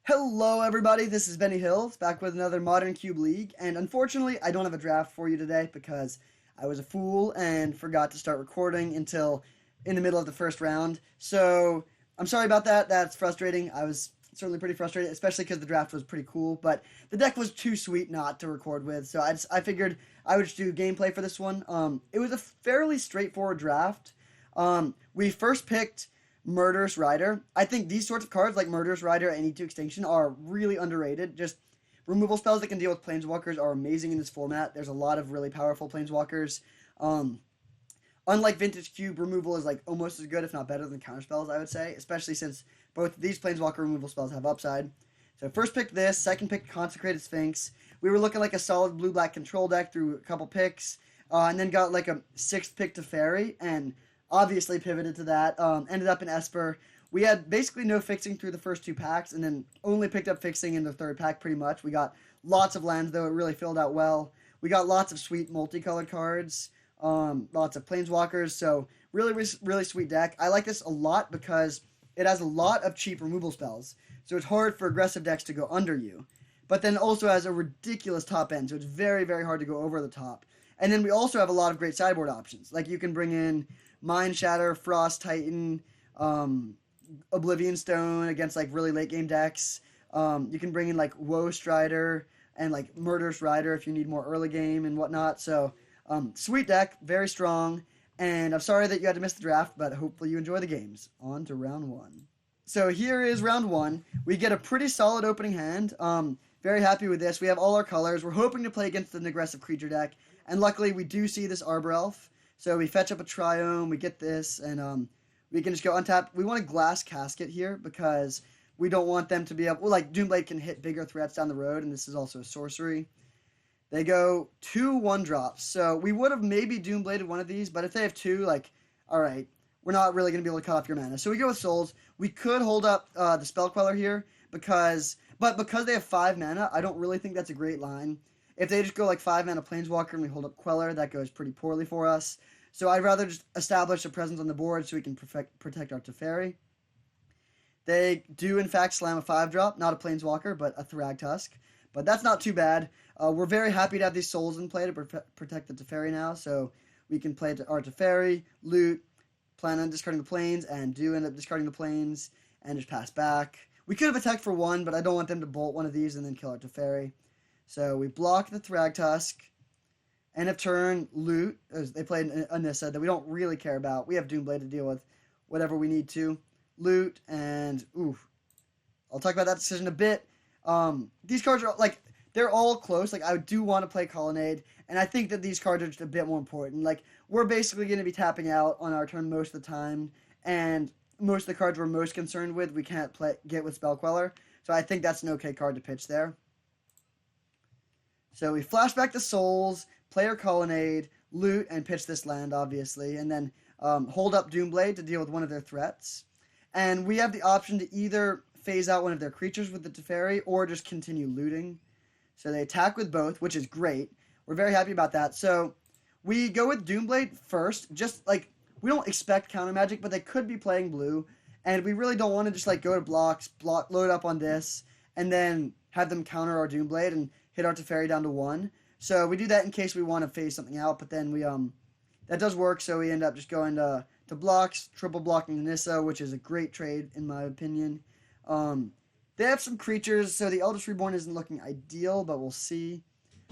Hello everybody, this is Benny Hills, back with another Modern Cube League, and unfortunately I don't have a draft for you today because I was a fool and forgot to start recording until in the middle of the first round. So, I'm sorry about that, that's frustrating. I was certainly pretty frustrated, especially because the draft was pretty cool, but the deck was too sweet not to record with, so I figured I would just do gameplay for this one. It was a fairly straightforward draft. We first picked Murderous Rider. I think these sorts of cards, like Murderous Rider and E2 Extinction, are really underrated. Just removal spells that can deal with Planeswalkers are amazing in this format. There's a lot of really powerful Planeswalkers. Um, Unlike Vintage Cube, removal is like almost as good, if not better, than counter spells, I would say, especially since both of these Planeswalker removal spells have upside. So first pick this, second pick Consecrated Sphinx. We were looking like a solid blue-black control deck through a couple picks, and then got like a sixth pick to Fairy, and obviously pivoted to that. Ended up in Esper. We had basically no fixing through the first two packs, and then only picked up fixing in the third pack pretty much. We got lots of lands, though. It really filled out well. We got lots of sweet multicolored cards, lots of planeswalkers, so really sweet deck. I like this a lot because it has a lot of cheap removal spells, so it's hard for aggressive decks to go under you. But then also has a ridiculous top end, so it's very hard to go over the top. And then we also have a lot of great sideboard options. Like you can bring in Mind Shatter, Frost Titan, Oblivion Stone against like really late game decks. You can bring in like Woe Strider and like Murderous Rider if you need more early game and whatnot. So sweet deck, very strong. And I'm sorry that you had to miss the draft, but hopefully you enjoy the games. On to round one. So here is round one. We get a pretty solid opening hand. Very happy with this. We have all our colors. We're hoping to play against an aggressive creature deck. And luckily we do see this Arbor Elf. So we fetch up a Triome, we get this, and we can just go untap. We want a Glass Casket here because we don't want them to be able... Well, like, Doomblade can hit bigger threats down the road, and this is also a sorcery. They go 2 1-drops. So we would have maybe Doombladed one of these, but if they have 2, like, alright, we're not really going to be able to cut off your mana. So we go with Souls. We could hold up the Spell Queller here, because they have 5 mana, I don't really think that's a great line. If they just go like 5 mana Planeswalker and we hold up Queller, that goes pretty poorly for us. So I'd rather just establish a presence on the board so we can protect our Teferi. They do, in fact, slam a 5-drop, not a Planeswalker, but a Thragtusk. But that's not too bad. We're very happy to have these Souls in play to protect the Teferi now, so we can play our Teferi, loot, plan on discarding the Plains, and do end up discarding the Plains, and just pass back. We could have attacked for 1, but I don't want them to bolt one of these and then kill our Teferi. So we block the Thragtusk. End of turn, loot. They played a Nissa that we don't really care about. We have Doomblade to deal with whatever we need to. Loot, and I'll talk about that decision a bit. These cards are, like, they're all close. Like, I do want to play Colonnade, and I think that these cards are just a bit more important. Like, we're basically going to be tapping out on our turn most of the time, and most of the cards we're most concerned with, we can't get with Spell Queller. So I think that's an okay card to pitch there. So we flash back to Souls, play our Colonnade, loot, and pitch this land, obviously, and then hold up Doomblade to deal with one of their threats. And we have the option to either phase out one of their creatures with the Teferi or just continue looting. So they attack with both, which is great. We're very happy about that. So we go with Doomblade first, just like, we don't expect counter magic, but they could be playing blue, and we really don't want to just like go to blocks, load up on this, and then have them counter our Doomblade and hit our Teferi down to 1. So we do that in case we want to phase something out, but then we that does work, so we end up just going to blocks, triple blocking Nissa, which is a great trade in my opinion. They have some creatures, so the Eldritch Reborn isn't looking ideal, but we'll see.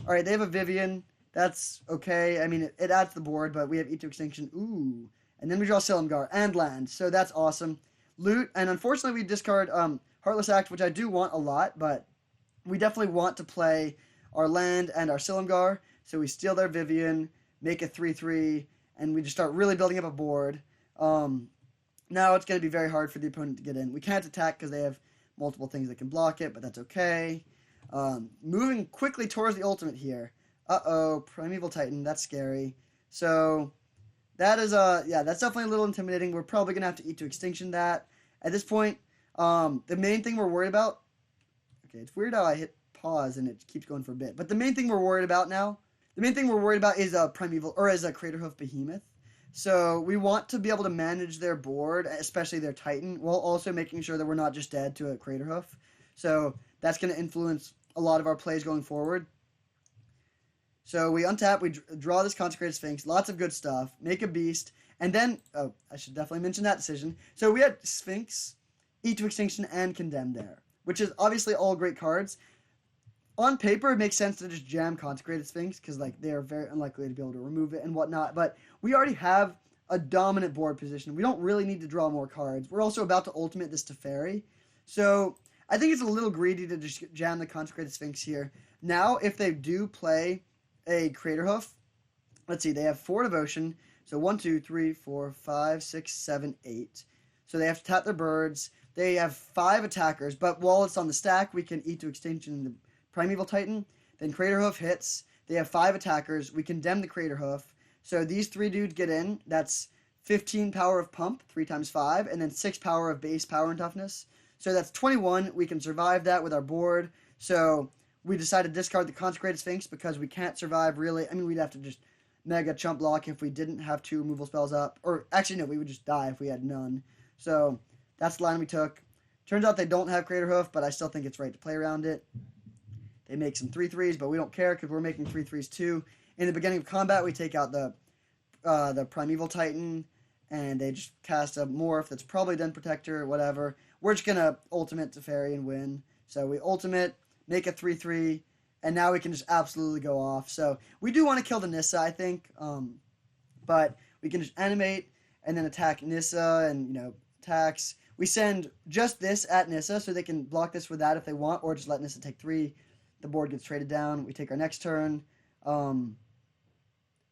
Alright, they have a Vivian. That's okay. I mean, it adds to the board, but we have E2 Extinction. Ooh. And then we draw Silumgar and land, so that's awesome. Loot, and unfortunately we discard Heartless Act, which I do want a lot, but we definitely want to play our land and our Silumgar, so we steal their Vivian, make a 3/3, and we just start really building up a board. Now it's going to be very hard for the opponent to get in. We can't attack because they have multiple things that can block it, but that's okay. Moving quickly towards the ultimate here. Uh-oh, Primeval Titan, that's scary. So that is, that's definitely a little intimidating. We're probably going to have to eat to extinction that. At this point, the main thing we're worried about... Okay, it's weird how I hit pause and it keeps going for a bit. But the main thing we're worried about now, is a Primeval, or is a Craterhoof Behemoth. So we want to be able to manage their board, especially their Titan, while also making sure that we're not just dead to a Craterhoof. So that's going to influence a lot of our plays going forward. So we untap, we draw this Consecrated Sphinx, lots of good stuff, make a beast, and then, oh, I should definitely mention that decision. So we had Sphinx, Eat to Extinction, and Condemn there, which is obviously all great cards. On paper, it makes sense to just jam Consecrated Sphinx, because like they are very unlikely to be able to remove it and whatnot, but we already have a dominant board position. We don't really need to draw more cards. We're also about to ultimate this Teferi, so I think it's a little greedy to just jam the Consecrated Sphinx here. Now, if they do play a Craterhoof, let's see, they have 4 Devotion, so 1, 2, 3, 4, 5, 6, 7, 8. So they have to tap their birds. They have 5 attackers, but while it's on the stack, we can Eat to Extinction the Primeval Titan. Then Craterhoof hits. They have 5 attackers. We condemn the Craterhoof. So these 3 dudes get in. That's 15 power of pump, 3 times 5, and then 6 power of base power and toughness. So that's 21. We can survive that with our board. So we decided to discard the Consecrated Sphinx because we can't survive really. I mean, we'd have to just mega chump block if we didn't have 2 removal spells up. Or actually, no, we would just die if we had none. So that's the line we took. Turns out they don't have Craterhoof, but I still think it's right to play around it. They make some 3/3s, but we don't care because we're making 3/3s too. In the beginning of combat, we take out the Primeval Titan, and they just cast a Morph that's probably Den Protector, whatever. We're just going to ultimate Teferi and win. So we ultimate, make a 3/3, and now we can just absolutely go off. So we do want to kill the Nissa, I think, but we can just animate and then attack Nissa and, attacks. We send just this at Nissa, so they can block this with that if they want, or just let Nissa take 3. The board gets traded down. We take our next turn.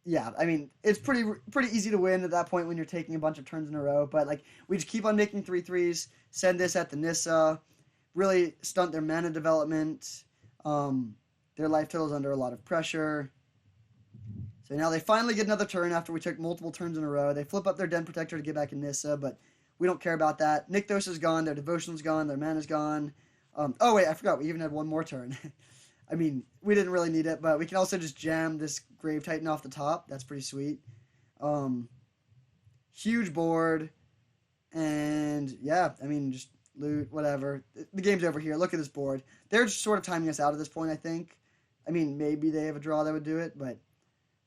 Yeah, I mean, it's pretty easy to win at that point when you're taking a bunch of turns in a row. But like, we just keep on making 3/3s. Send this at the Nissa. Really stunt their mana development. Their life total is under a lot of pressure. So now they finally get another turn after we took multiple turns in a row. They flip up their Den Protector to get back in Nissa, but we don't care about that. Nykthos is gone. Their Devotion's gone. Their mana's gone. Oh wait, I forgot. We even had one more turn. I mean, we didn't really need it, but we can also just jam this Grave Titan off the top. That's pretty sweet. Huge board. And, yeah, I mean, just loot, whatever. The game's over here. Look at this board. They're just sort of timing us out at this point, I think. I mean, maybe they have a draw that would do it, but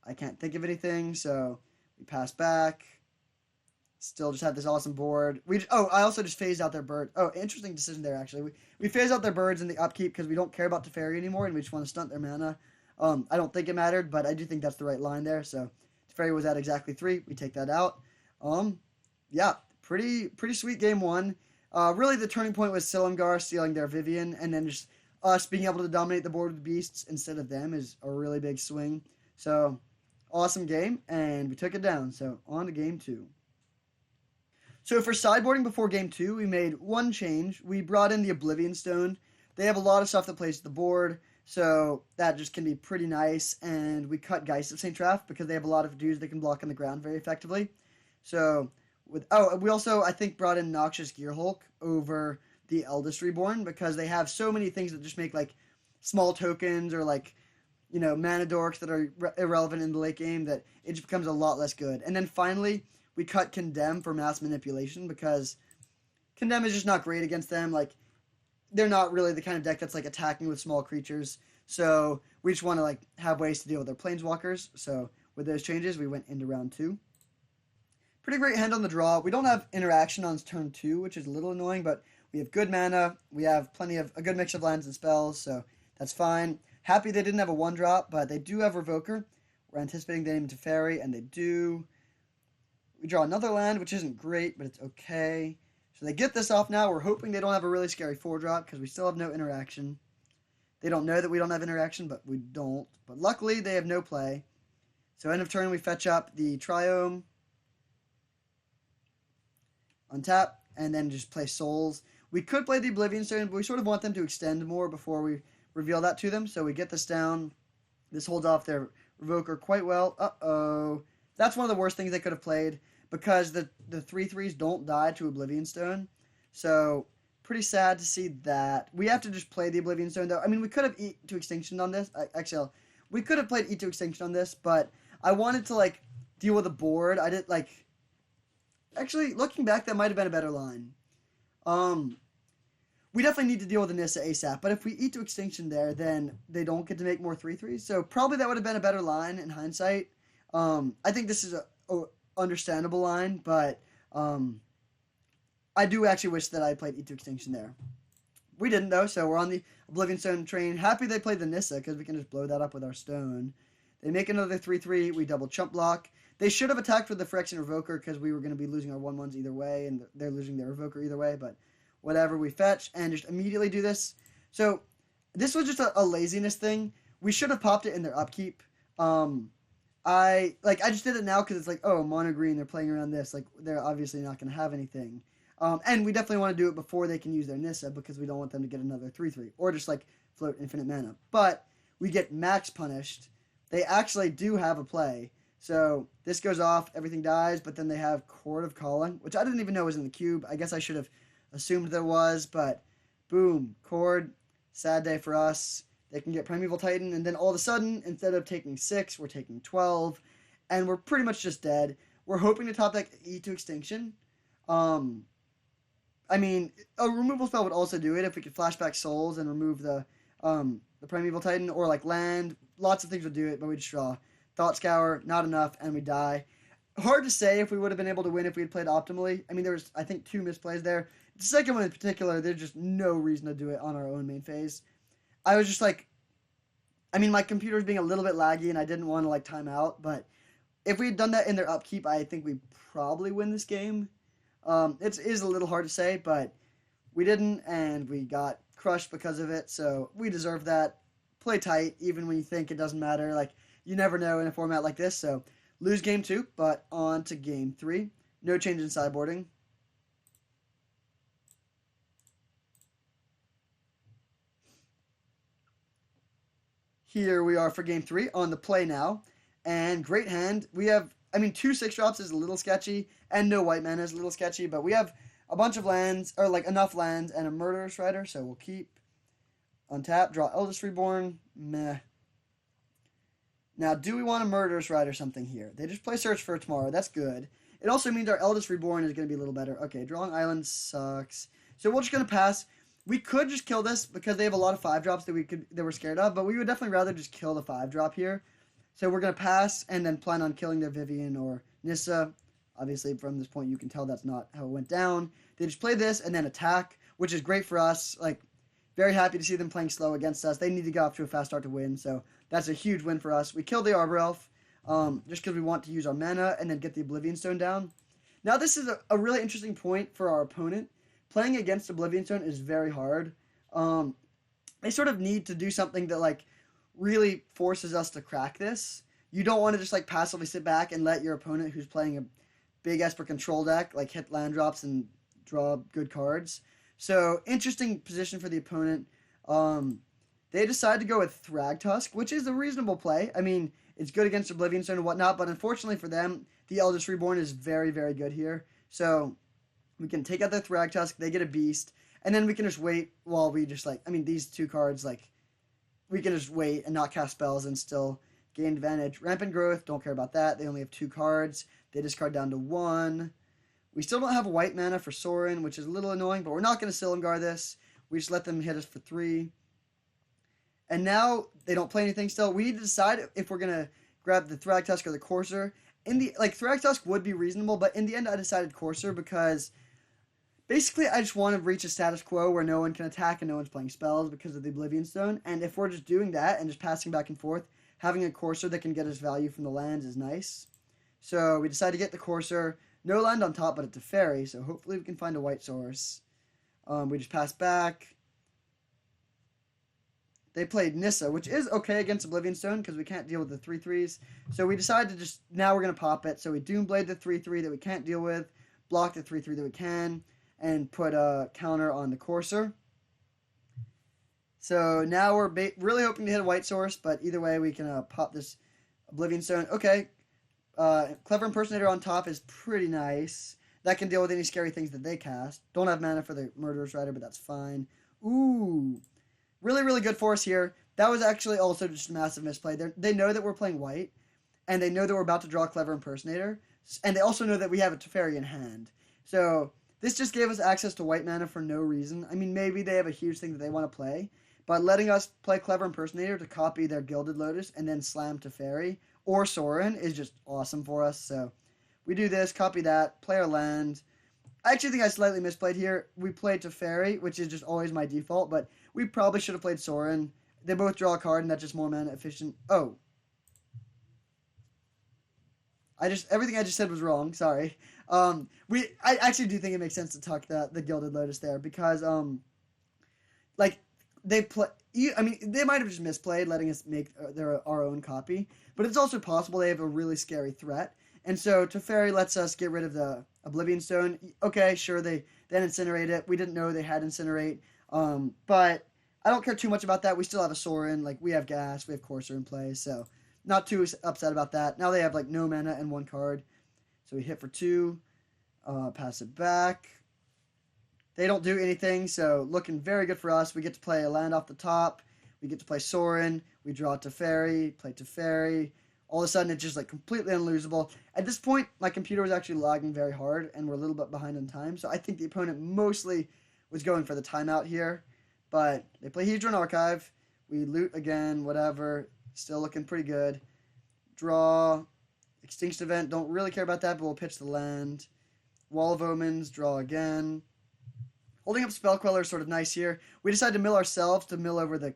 I can't think of anything, so we pass back. Still just have this awesome board. I also just phased out their bird. Oh, interesting decision there, actually. We phased out their birds in the upkeep because we don't care about Teferi anymore, and we just want to stunt their mana. I don't think it mattered, but I do think that's the right line there. So Teferi was at exactly 3. We take that out. Yeah, pretty sweet game 1. Really, the turning point was Silumgar stealing their Vivian, and then just us being able to dominate the board with beasts instead of them is a really big swing. So, awesome game, and we took it down. So, on to game 2. So for sideboarding before game 2, we made one change. We brought in the Oblivion Stone. They have a lot of stuff that plays to the board, so that just can be pretty nice. And we cut Geist of St. Traff because they have a lot of dudes that can block on the ground very effectively. So we also, I think, brought in Noxious Gearhulk over the Eldest Reborn because they have so many things that just make like small tokens or like, mana dorks that are irrelevant in the late game that it just becomes a lot less good. And then finally, we cut Condemn for Mass Manipulation because Condemn is just not great against them. Like, they're not really the kind of deck that's like attacking with small creatures. So we just want to like have ways to deal with their Planeswalkers. So with those changes, we went into round 2. Pretty great hand on the draw. We don't have interaction on turn 2, which is a little annoying, but we have good mana. We have a good mix of lands and spells, so that's fine. Happy they didn't have a 1-drop, but they do have Revoker. We're anticipating them to Fairy, and they do. We draw another land, which isn't great, but it's okay. So they get this off now. We're hoping they don't have a really scary 4-drop because we still have no interaction. They don't know that we don't have interaction, but we don't. But luckily, they have no play. So end of turn, we fetch up the Triome, untap, and then just play Souls. We could play the Oblivion Stone, but we sort of want them to extend more before we reveal that to them. So we get this down. This holds off their Revoker quite well. Uh-oh. That's one of the worst things they could have played because the 3/3s don't die to Oblivion Stone. So, pretty sad to see that. We have to just play the Oblivion Stone, though. I mean, we could have Eat to Extinction on this. Actually, we could have played Eat to Extinction on this, but I wanted to, like, deal with the board. I didn't, like... Actually, looking back, that might have been a better line. we definitely need to deal with the Nissa ASAP. But if we eat to extinction there, then they don't get to make more 3/3s. So probably that would have been a better line in hindsight. I think this is a understandable line, but I do actually wish that I played eat to extinction there. We didn't though, so we're on the Oblivion Stone train. Happy they played the Nissa because we can just blow that up with our stone. They make another 3/3. We double chump block. They should have attacked with the Phyrexian Revoker because we were going to be losing our 1/1s either way, and they're losing their Revoker either way, but whatever. We fetch and just immediately do this. So this was just a laziness thing. We should have popped it in their upkeep. I just did it now because it's like, oh, mono green, they're playing around this. Like, they're obviously not going to have anything. And we definitely want to do it before they can use their Nissa because we don't want them to get another 3/3 or just like float infinite mana. But we get max punished. They actually do have a play. So this goes off, everything dies, but then they have Chord of Calling, which I didn't even know was in the cube. I guess I should have assumed there was, but boom, Chord, sad day for us. They can get Primeval Titan, and then all of a sudden, instead of taking 6, we're taking 12, and we're pretty much just dead. We're hoping to top deck E to Extinction. I mean, a removal spell would also do it if we could flashback Souls and remove the Primeval Titan, or like land. Lots of things would do it, but we just draw Thought Scour, not enough, and we die. Hard to say if we would have been able to win if we had played optimally. I mean, there was, I think, 2 misplays there. The second one in particular, there's just no reason to do it on our own main phase. I was just like, I mean, my computer was being a little bit laggy, and I didn't want to like time out, but if we had done that in their upkeep, I think we probably win this game. It is a little hard to say, but we didn't, and we got crushed because of it, so we deserve that. Play tight, even when you think it doesn't matter. Like, you never know in a format like this, so lose game 2, but on to game 3. No change in sideboarding. Here we are for game 3 on the play now, and great hand. We have, I mean, 2 6-drops is a little sketchy, and no white mana is a little sketchy, but we have a bunch of lands, or like enough lands, and a Murderous Rider, so we'll keep. Untap, draw Eldest Reborn, meh. Now, do we want to Murderous Rider something here? They just play Search for Tomorrow, that's good. It also means our Eldest Reborn is going to be a little better. Okay, Drawing Island sucks. So we're just going to pass. We could just kill this because they have a lot of 5-drops that we're scared of, but we would definitely rather just kill the 5-drop here. So we're going to pass and then plan on killing their Vivian or Nissa. Obviously, from this point, you can tell that's not how it went down. They just play this and then attack, which is great for us. Like, very happy to see them playing slow against us. They need to get off to a fast start to win, so that's a huge win for us. We killed the Arbor Elf just because we want to use our mana and then get the Oblivion Stone down. Now, this is a really interesting point for our opponent. Playing against Oblivion Stone is very hard. They sort of need to do something that, like, really forces us to crack this. You don't want to just, like, passively sit back and let your opponent, who's playing a big Esper control deck, like, hit land drops and draw good cards. So, interesting position for the opponent. They decide to go with Thragtusk, which is a reasonable play. I mean, it's good against Oblivion Stone and whatnot, but unfortunately for them, the Eldest Reborn is very, very good here. So, we can take out their Thragtusk, they get a Beast, and then we can just wait while we just, like, I mean, these 2 cards, like, we can just wait and not cast spells and still gain advantage. Rampant Growth, don't care about that. They only have 2 cards. They discard down to 1. We still don't have white mana for Sorin, which is a little annoying, but we're not going to Silumgar this. We just let them hit us for 3. And now they don't play anything still. We need to decide if we're going to grab the Thragtusk or the Courser. Thragtusk would be reasonable, but in the end I decided Courser because basically I just want to reach a status quo where no one can attack and no one's playing spells because of the Oblivion Stone. And if we're just doing that and just passing back and forth, having a Courser that can get us value from the lands is nice. So we decided to get the Courser. No land on top, but it's a fairy, so hopefully we can find a white source. We just pass back. They played Nissa, which is okay against Oblivion Stone because we can't deal with the 3/3s. So we decided to just, now we're going to pop it. So we Doomblade the 3/3 that we can't deal with, block the 3/3 that we can, and put a counter on the Courser. So now we're really hoping to hit a white source, but either way we can pop this Oblivion Stone. Okay, Clever Impersonator on top is pretty nice. That can deal with any scary things that they cast. Don't have mana for the Murderous Rider, but that's fine. Ooh. Really, really good for us here. That was actually also just a massive misplay. They know that we're playing white, and they know that we're about to draw Clever Impersonator, and they also know that we have a Teferi in hand. So This just gave us access to white mana for no reason. I mean, maybe they have a huge thing that they want to play, but letting us play Clever Impersonator to copy their Gilded Lotus and then slam Teferi or Sorin is just awesome for us. So we do this, copy that, play our land. I actually think I slightly misplayed here. We played Teferi, which is just always my default, but we probably should have played Sorin. They both draw a card, and that's just more mana efficient. Oh. Everything I just said was wrong. Sorry. I actually do think it makes sense to tuck the Gilded Lotus there because like they play. I mean, they might have just misplayed letting us make our own copy, but it's also possible they have a really scary threat. And so Teferi lets us get rid of the Oblivion Stone. Okay, sure, they then incinerate it. We didn't know they had incinerate, but I don't care too much about that. We still have a Sorin. Like, we have gas, we have Courser in play, so not too upset about that. Now they have like no mana and one card, so we hit for 2, pass it back. They don't do anything, so looking very good for us. We get to play a land off the top. We get to play Sorin. We draw Teferi, play Teferi. All of a sudden, it's just like completely unlosable. At this point, my computer was actually lagging very hard, and we're a little bit behind on time. So I think the opponent mostly was going for the timeout here. But they play Hedron Archive. We loot again, whatever. Still looking pretty good. Draw. Extinction Event. Don't really care about that, but we'll pitch the land. Wall of Omens. Draw again. Holding up Spell Queller is sort of nice here. We decide to mill ourselves to mill over the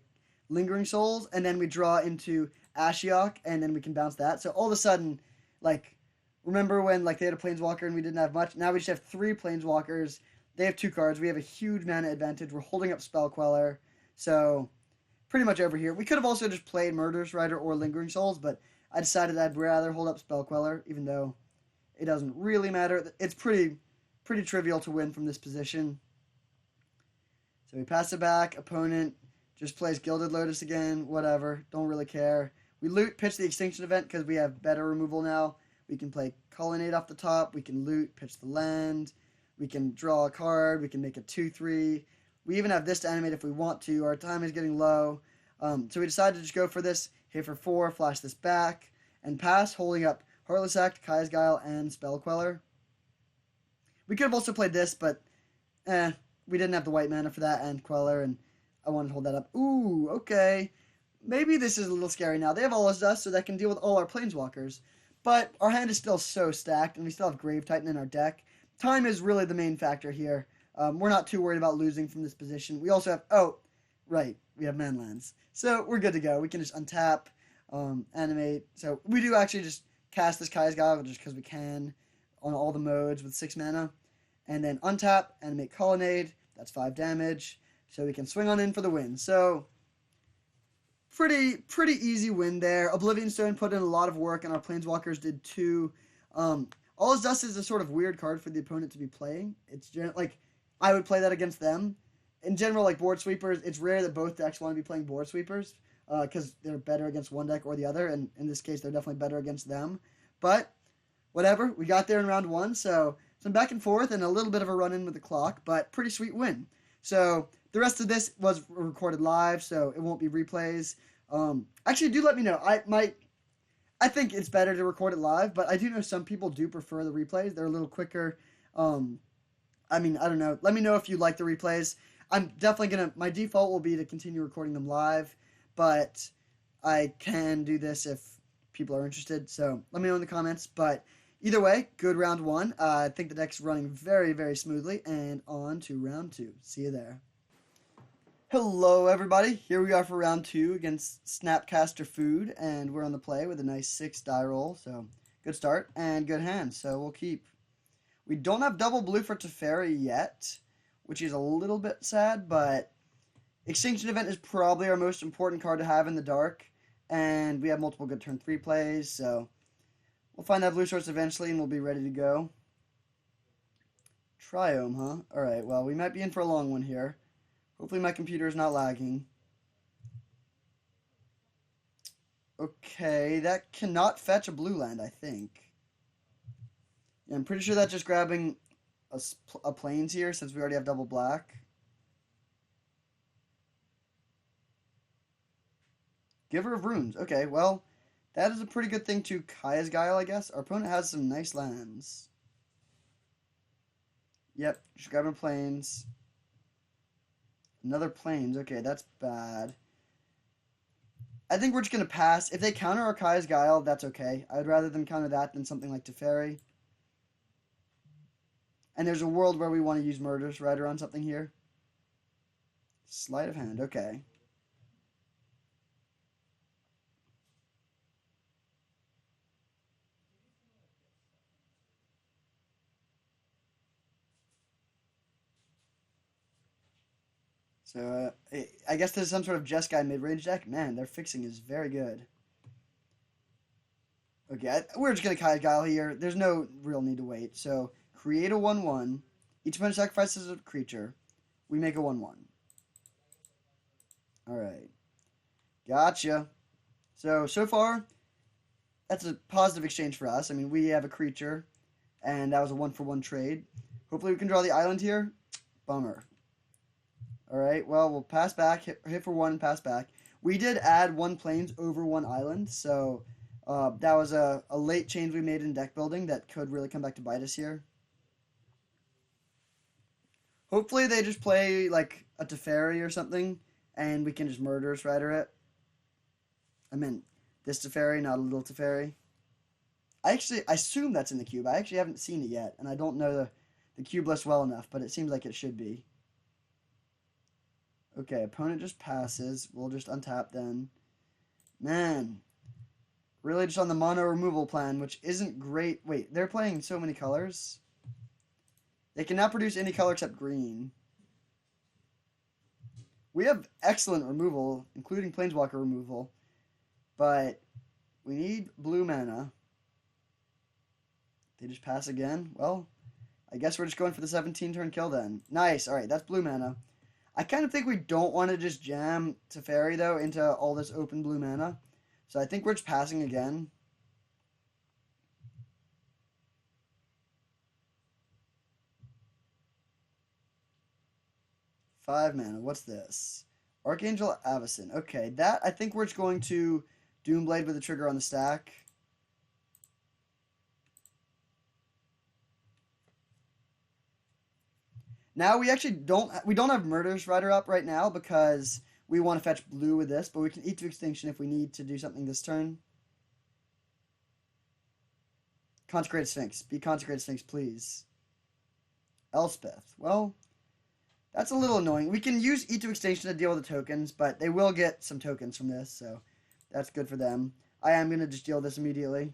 Lingering Souls, and then we draw into Ashiok, and then we can bounce that. So all of a sudden, like, remember when like they had a Planeswalker and we didn't have much? Now we just have 3 Planeswalkers. They have 2 cards. We have a huge mana advantage. We're holding up Spell Queller. So pretty much over here. We could have also just played Murderous Rider or Lingering Souls, but I decided I'd rather hold up Spell Queller, even though it doesn't really matter. It's pretty trivial to win from this position. So we pass it back. Opponent just plays Gilded Lotus again. Whatever. Don't really care. We loot, pitch the Extinction Event because we have better removal now. We can play Colonnade off the top. We can loot, pitch the land. We can draw a card. We can make a 2/3. We even have this to animate if we want to. Our time is getting low. So we decided to just go for this. Hit for 4, flash this back, and pass, holding up Heartless Act, Kaya's Guile, and Spell Queller. We could have also played this, but we didn't have the white mana for that and Queller, and I wanted to hold that up. Ooh, okay. Maybe this is a little scary now. They have All Is Dust, so that can deal with all our Planeswalkers. But our hand is still so stacked, and we still have Grave Titan in our deck. Time is really the main factor here. We're not too worried about losing from this position. We also have... Oh, right. We have Manlands. So we're good to go. We can just untap, animate. So we do actually just cast this Kaya's Guile just because we can on all the modes with 6 mana. And then untap, animate Colonnade. That's 5 damage. So we can swing on in for the win. So pretty easy win there. Oblivion Stone put in a lot of work, and our Planeswalkers did too. All Is Dust is a sort of weird card for the opponent to be playing. It's like I would play that against them. In general, like board sweepers, it's rare that both decks want to be playing board sweepers because they're better against one deck or the other, and in this case, they're definitely better against them. But whatever, we got there in round 1, so some back and forth and a little bit of a run-in with the clock, but pretty sweet win. So the rest of this was recorded live, so it won't be replays. Actually, do let me know. I think it's better to record it live, but I do know some people do prefer the replays. They're a little quicker. I mean, I don't know. Let me know if you like the replays. I'm definitely my default will be to continue recording them live, but I can do this if people are interested. So let me know in the comments. But either way, good round 1. I think the deck's running very, very smoothly, and on to round 2. See you there. Hello, everybody. Here we are for round 2 against Snapcaster Food, and we're on the play with a nice 6 die roll. So good start and good hand. So we'll keep. We don't have double blue for Teferi yet, which is a little bit sad, but Extinction Event is probably our most important card to have in the dark, and we have multiple good turn 3 plays, so we'll find that blue source eventually, and we'll be ready to go. Triome, huh? Alright, well, we might be in for a long one here. Hopefully my computer is not lagging. Okay, that cannot fetch a blue land, I think. Yeah, I'm pretty sure that's just grabbing a plains here, since we already have double black. Giver of Runes. Okay, well, that is a pretty good thing to Kaya's Guile, I guess. Our opponent has some nice lands. Yep, just grabbing planes. Another planes. Okay, that's bad. I think we're just going to pass. If they counter Arkai's Guile, that's okay. I'd rather them counter that than something like Teferi. And there's a world where we want to use Murderous Rider on something here. Sleight of hand, okay. So, I guess there's some sort of Jeskai mid-range deck. Man, their fixing is very good. Okay, we're just going to Kai's Guile here. There's no real need to wait. So, create a 1/1. Each opponent sacrifices a creature. We make a 1/1. Alright. Gotcha. So far, that's a positive exchange for us. I mean, we have a creature, and that was a 1-for-1 trade. Hopefully we can draw the island here. Bummer. Alright, well, we'll pass back, hit for 1 and pass back. We did add 1 planes over 1 island, so that was a late change we made in deck building that could really come back to bite us here. Hopefully they just play like a Teferi or something, and we can just Murderous Rider it. I meant this Teferi, not a little Teferi. I assume that's in the cube. I actually haven't seen it yet, and I don't know the cube list well enough, but it seems like it should be. Okay, opponent just passes. We'll just untap then. Man, really just on the mono removal plan, which isn't great. Wait, they're playing so many colors. They can now produce any color except green. We have excellent removal, including Planeswalker removal, but we need blue mana. They just pass again? Well, I guess we're just going for the 17-turn kill then. Nice, alright, that's blue mana. I kind of think we don't want to just jam Teferi, though, into all this open blue mana. So I think we're just passing again. Five mana. What's this? Archangel Avacyn. Okay, that I think we're just going to Doomblade with a trigger on the stack. Now we actually don't have Murderous Rider up right now because we want to fetch blue with this, but we can eat to extinction if we need to do something this turn. Consecrated Sphinx. Be Consecrated Sphinx, please. Elspeth. Well, that's a little annoying. We can use Eat to Extinction to deal with the tokens, but they will get some tokens from this, so that's good for them. I am going to just deal this immediately.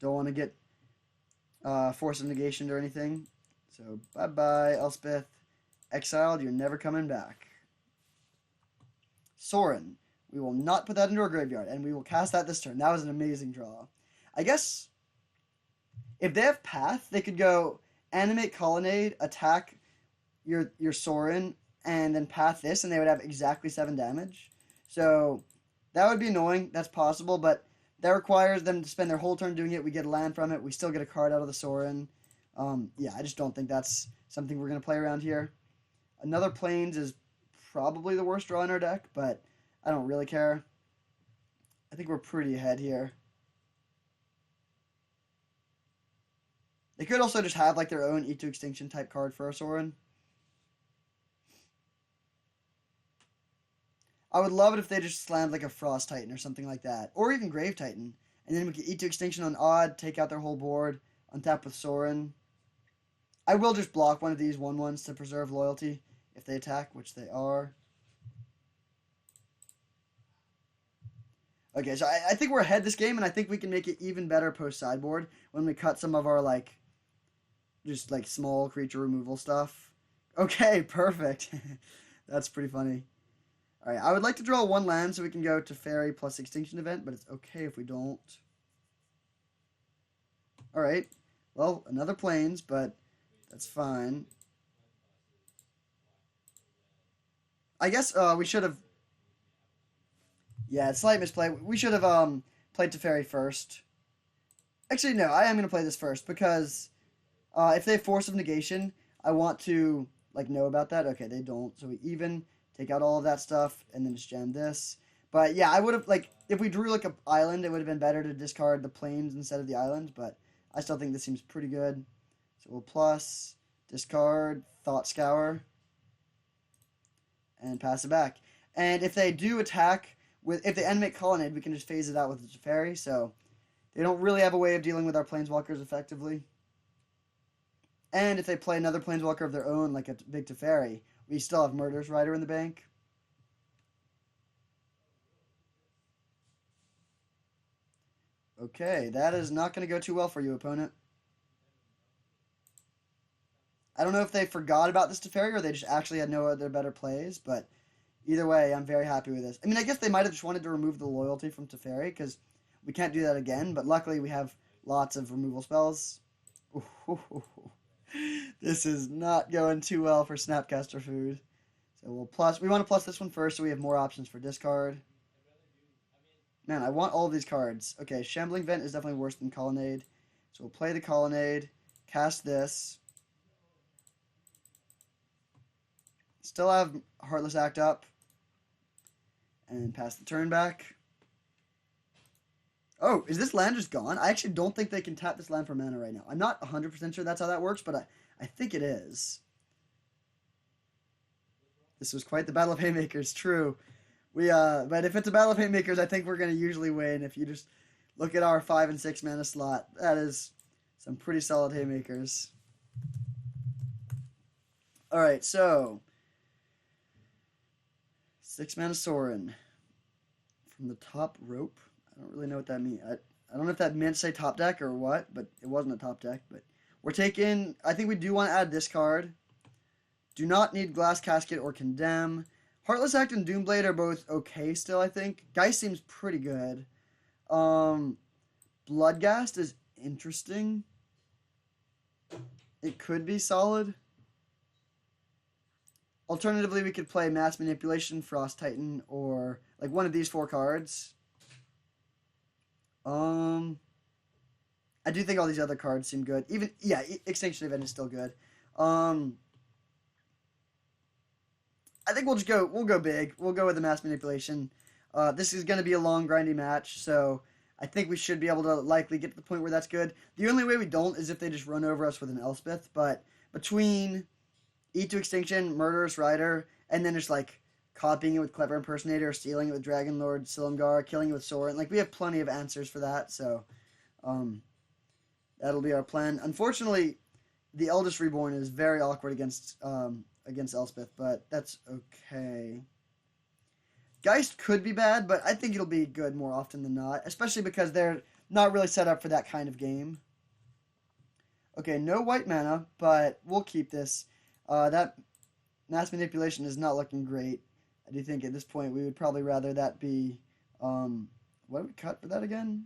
Don't want to get Force of Negation or anything. So, bye-bye, Elspeth. Exiled, you're never coming back. Sorin. We will not put that into our graveyard, and we will cast that this turn. That was an amazing draw. I guess if they have Path, they could go Animate Colonnade, attack your Sorin, and then Path this, and they would have exactly 7 damage. So that would be annoying. That's possible, but that requires them to spend their whole turn doing it. We get a land from it. We still get a card out of the Sorin. Yeah, I just don't think that's something we're going to play around here. Another Plains is probably the worst draw in our deck, but I don't really care. I think we're pretty ahead here. They could also just have like their own Eat to Extinction type card for our Sorin. I would love it if they just slammed like a Frost Titan or something like that. Or even Grave Titan. And then we could Eat to Extinction on Odd, take out their whole board, untap with Sorin. I will just block one of these 1/1s to preserve loyalty if they attack, which they are. Okay, so I think we're ahead this game, and I think we can make it even better post-sideboard when we cut some of our, like, just, like, small creature removal stuff. Okay, perfect. That's pretty funny. Alright, I would like to draw 1 land so we can go to Fairy plus Extinction Event, but it's okay if we don't. Alright, well, another Plains, but that's fine. I guess we should have... Yeah, slight misplay. We should have played Teferi first. Actually, no, I am going to play this first because if they have Force of Negation, I want to like know about that. Okay, they don't. So we even take out all of that stuff and then just jam this. But yeah, I would have like if we drew like an island, it would have been better to discard the plains instead of the island. But I still think this seems pretty good. So we'll plus, discard, Thought Scour, and pass it back. And if they do attack if they animate Colonnade, we can just phase it out with the Teferi. So they don't really have a way of dealing with our Planeswalkers effectively. And if they play another Planeswalker of their own, like a big Teferi, we still have Murderous Rider in the bank. Okay, that is not going to go too well for you, opponent. I don't know if they forgot about this Teferi or they just actually had no other better plays, but either way, I'm very happy with this. I mean, I guess they might have just wanted to remove the loyalty from Teferi because we can't do that again, but luckily we have lots of removal spells. This is not going too well for Snapcaster Food. So we want to plus this one first so we have more options for discard. Man, I want all of these cards. Okay, Shambling Vent is definitely worse than Colonnade. So we'll play the Colonnade, cast this. Still have Heartless Act up. And pass the turn back. Oh, is this land just gone? I actually don't think they can tap this land for mana right now. I'm not 100% sure that's how that works, but I think it is. This was quite the Battle of Haymakers, true. But if it's a Battle of Haymakers, I think we're going to usually win. If you just look at our 5 and 6 mana slot, that is some pretty solid Haymakers. Alright, so 6 mana Sorin from the top rope. I don't really know what that means. I don't know if that meant to say top deck or what, but it wasn't a top deck. But we're taking, I think we do want to add this card. Do not need Glass Casket or Condemn. Heartless Act and Doomblade are both okay still, I think. Geist seems pretty good. Bloodghast is interesting. It could be solid. Alternatively, we could play Mass Manipulation, Frost Titan, or like one of these 4 cards. I do think all these other cards seem good. Even, yeah, Extinction Event is still good. I think we'll go big. We'll go with the Mass Manipulation. This is going to be a long, grindy match, so I think we should be able to likely get to the point where that's good. The only way we don't is if they just run over us with an Elspeth, but between Eat to Extinction, Murderous Rider, and then just like copying it with Clever Impersonator, stealing it with Dragonlord, Silumgar, killing it with Sorin, like we have plenty of answers for that, so that'll be our plan. Unfortunately, the Eldest Reborn is very awkward against Elspeth, but that's okay. Geist could be bad, but I think it'll be good more often than not, especially because they're not really set up for that kind of game. Okay, no white mana, but we'll keep this. That Mass Manipulation is not looking great. I do think at this point we would probably rather that be... what did we cut for that again?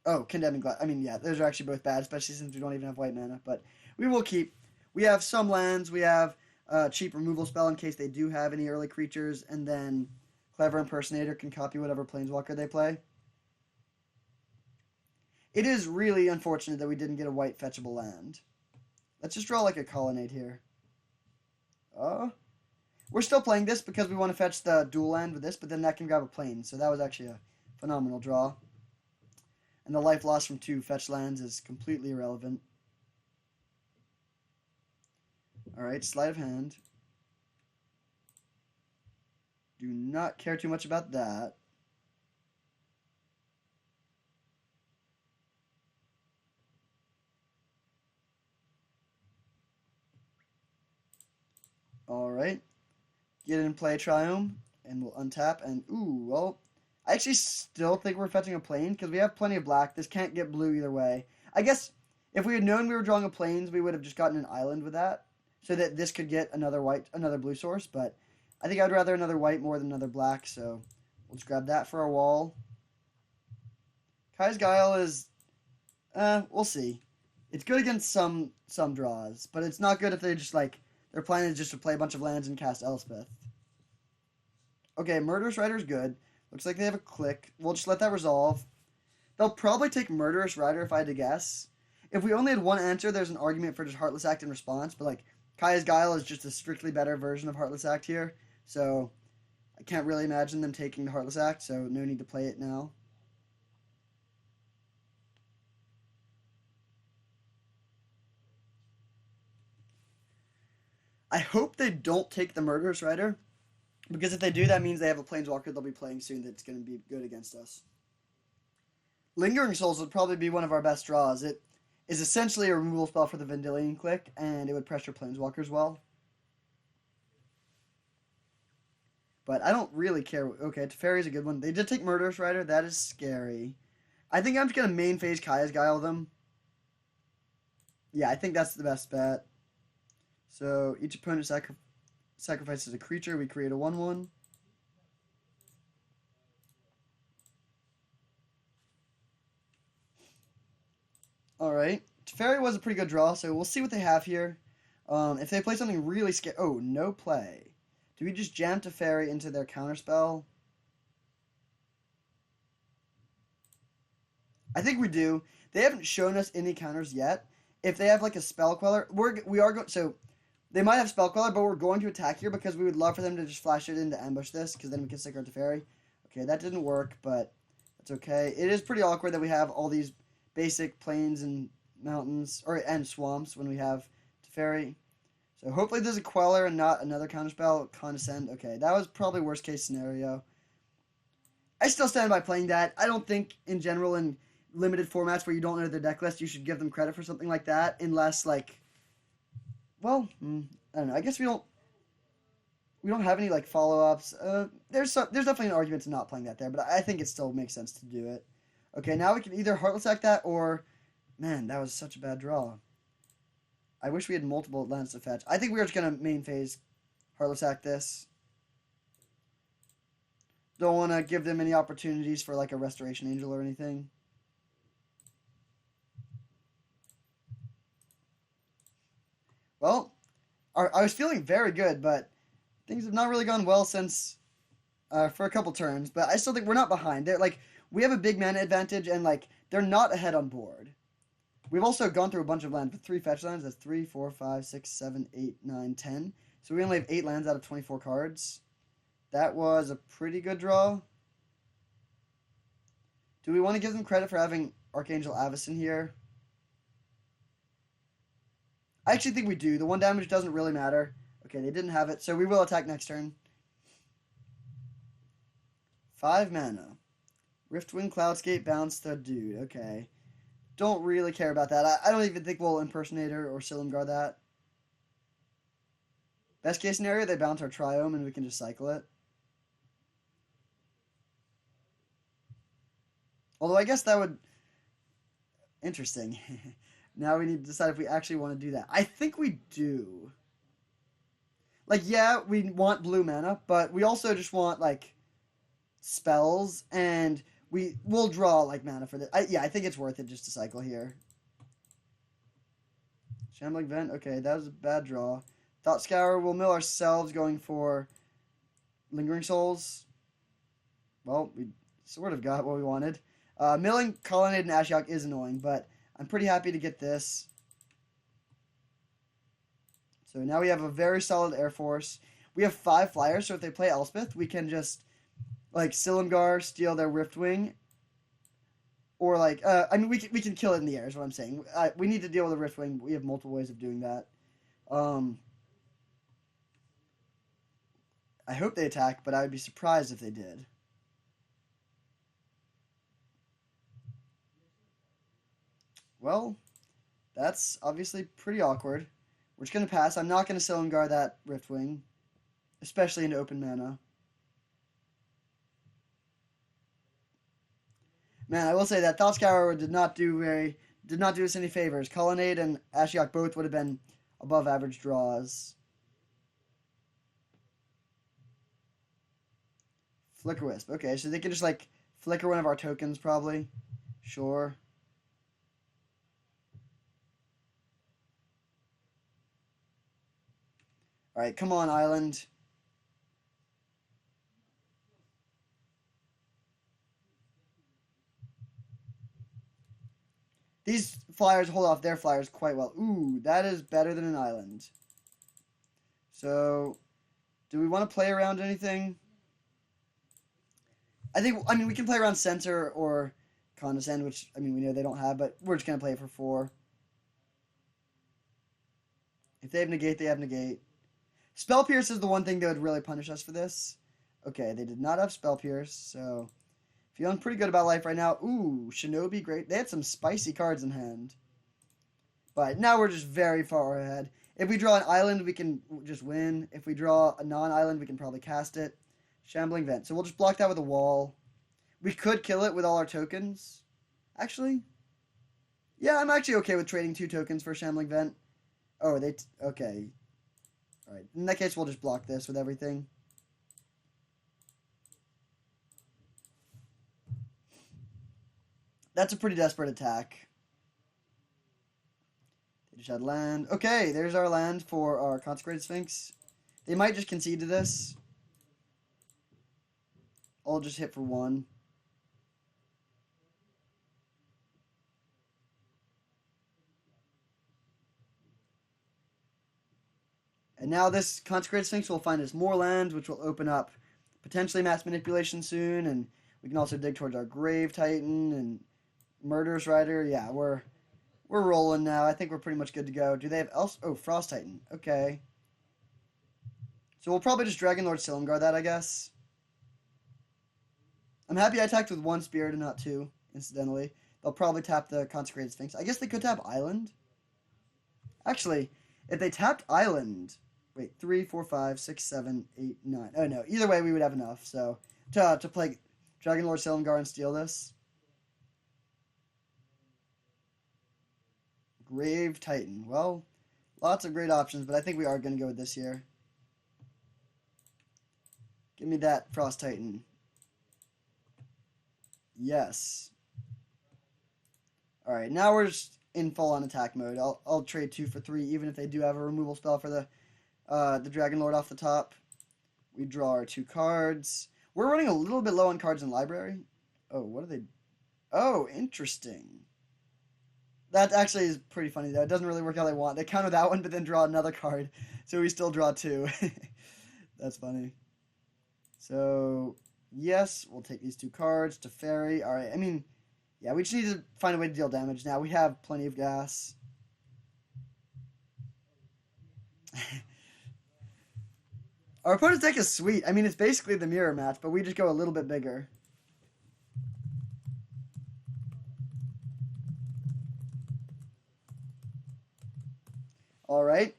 Oh, Condemning Glass. I mean, yeah, those are actually both bad, especially since we don't even have white mana. But we will keep... We have some lands. We have cheap removal spell in case they do have any early creatures. And then Clever Impersonator can copy whatever Planeswalker they play. It is really unfortunate that we didn't get a white fetchable land. Let's just draw like a Colonnade here. We're still playing this because we want to fetch the dual land with this, but then that can grab a plane. So that was actually a phenomenal draw. And the life loss from 2 fetch lands is completely irrelevant. Alright, sleight of hand. Do not care too much about that. Alright. Get in play Triome, and we'll untap, and ooh, well, I actually still think we're fetching a plane, because we have plenty of black. This can't get blue either way. I guess, if we had known we were drawing a planes, we would have just gotten an island with that, so that this could get another blue source, but I think I'd rather another white more than another black, so we'll just grab that for a wall. Kai's Guile is, we'll see. It's good against some draws, but it's not good if they just, like, their plan is just to play a bunch of lands and cast Elspeth. Okay, Murderous Rider's good. Looks like they have a click. We'll just let that resolve. They'll probably take Murderous Rider if I had to guess. If we only had one answer, there's an argument for just Heartless Act in response, but like, Kaya's Guile is just a strictly better version of Heartless Act here, so I can't really imagine them taking the Heartless Act, so no need to play it now. I hope they don't take the Murderous Rider, because if they do, that means they have a Planeswalker they'll be playing soon that's going to be good against us. Lingering Souls would probably be one of our best draws. It is essentially a removal spell for the Vendilion Click, and it would pressure Planeswalkers well. But I don't really care. Okay, Teferi's a good one. They did take Murderous Rider. That is scary. I think I'm just going to main phase Kaya's Guile them. Yeah, I think that's the best bet. So each opponent sacrifices a creature. We create a 1/1. Alright. Teferi was a pretty good draw, so we'll see what they have here. If they play something really scary... Oh, no play. Do we just jam Teferi into their counterspell? I think we do. They haven't shown us any counters yet. If they have like a Spell Queller, we are going... So, they might have Spell Queller, but we're going to attack here because we would love for them to just flash it in to ambush this, because then we can stick our Teferi. Okay, that didn't work, but that's okay. It is pretty awkward that we have all these basic plains and mountains, and swamps when we have Teferi. So hopefully there's a Queller and not another counterspell. Condescend. Okay, that was probably worst case scenario. I still stand by playing that. I don't think in general in limited formats where you don't know their deck list, you should give them credit for something like that, unless like, well, I don't know. I guess we don't have any like follow-ups. There's definitely an argument to not playing that there, but I think it still makes sense to do it. Okay, now we can either Heartless Act that or, man, that was such a bad draw. I wish we had multiple lands to fetch. I think we are just gonna main phase Heartless Act this. Don't want to give them any opportunities for like a Restoration Angel or anything. Well, I was feeling very good, but things have not really gone well since for a couple turns. But I still think we're not behind. They're like we have a big mana advantage, and like they're not ahead on board. We've also gone through a bunch of lands with 3 fetch lands. That's 3, 4, 5, 6, 7, 8, 9, 10. So we only have 8 lands out of 24 cards. That was a pretty good draw. Do we want to give them credit for having Archangel Avacyn here? I actually think we do. The 1 damage doesn't really matter. Okay, they didn't have it, so we will attack next turn. 5 mana. Riftwing, Cloudscape, bounce the dude. Okay. Don't really care about that. I don't even think we'll Impersonator or Silumgar that. Best case scenario, they bounce our Triome and we can just cycle it. Although I guess that would... Interesting. Now we need to decide if we actually want to do that. I think we do. Like, yeah, we want blue mana, but we also just want, like, spells, and we'll draw, like, mana for this. Yeah, I think it's worth it just to cycle here. Shambling Vent, okay, that was a bad draw. Thought Scour, we'll mill ourselves going for Lingering Souls. Well, we sort of got what we wanted. Milling Colonnade and Ashiok is annoying, but I'm pretty happy to get this. So now we have a very solid Air Force. We have 5 flyers, so if they play Elspeth, we can just, like, Silumgar, steal their Riftwing. Or, like, I mean, we can kill it in the air, is what I'm saying. We need to deal with the Riftwing. We have multiple ways of doing that. I hope they attack, but I would be surprised if they did. Well, that's obviously pretty awkward. We're just going to pass. I'm not going to Silumgar that Riftwing, especially into open mana. Man, I will say that Thought Scour did not do us any favors. Colonnade and Ashiok both would have been above average draws. Flicker Wisp. Okay, so they can just, like, flicker one of our tokens, probably. Sure. Alright, come on, Island. These flyers hold off their flyers quite well. Ooh, that is better than an island. So, do we want to play around anything? I mean, we can play around Censor or Condescend, which, I mean, we know they don't have, but we're just going to play it for 4. If they have Negate, they have Negate. Spell Pierce is the one thing that would really punish us for this. Okay, they did not have Spell Pierce, so feeling pretty good about life right now. Ooh, Shinobi, great. They had some spicy cards in hand. But now we're just very far ahead. If we draw an island, we can just win. If we draw a non-island, we can probably cast it. Shambling Vent. So we'll just block that with a wall. We could kill it with all our tokens. Actually, yeah, I'm actually okay with trading 2 tokens for Shambling Vent. Oh, okay. Alright, in that case, we'll just block this with everything. That's a pretty desperate attack. They just had land. Okay, there's our land for our Consecrated Sphinx. They might just concede to this. I'll just hit for 1. And now this Consecrated Sphinx will find us more lands, which will open up potentially Mass Manipulation soon, and we can also dig towards our Grave Titan and Murderous Rider. Yeah, we're rolling now. I think we're pretty much good to go. Do they have else? Oh, Frost Titan. Okay. So we'll probably just Dragon Lord Silumgar that, I guess. I'm happy I attacked with 1 Spirit and not 2, incidentally. They'll probably tap the Consecrated Sphinx. I guess they could tap Island. Actually, if they tapped Island... Wait, 3, 4, 5, 6, 7, 8, 9. Oh, no. Either way, we would have enough. So, to play Dragon Lord Silumgar and steal this. Grave Titan. Well, lots of great options, but I think we are going to go with this here. Give me that Frost Titan. Yes. Alright, now we're just in full-on attack mode. I'll trade 2 for 3, even if they do have a removal spell for the Dragon Lord off the top. We draw our 2 cards. We're running a little bit low on cards in library. Oh, what are they? Oh, interesting. That actually is pretty funny, though. It doesn't really work how they want. They counter that one, but then draw another card. So we still draw 2. That's funny. So, yes, we'll take these 2 cards to Fairy. Alright, I mean, yeah, we just need to find a way to deal damage now. We have plenty of gas. Our opponent's deck is sweet. I mean, it's basically the mirror match, but we just go a little bit bigger. Alright.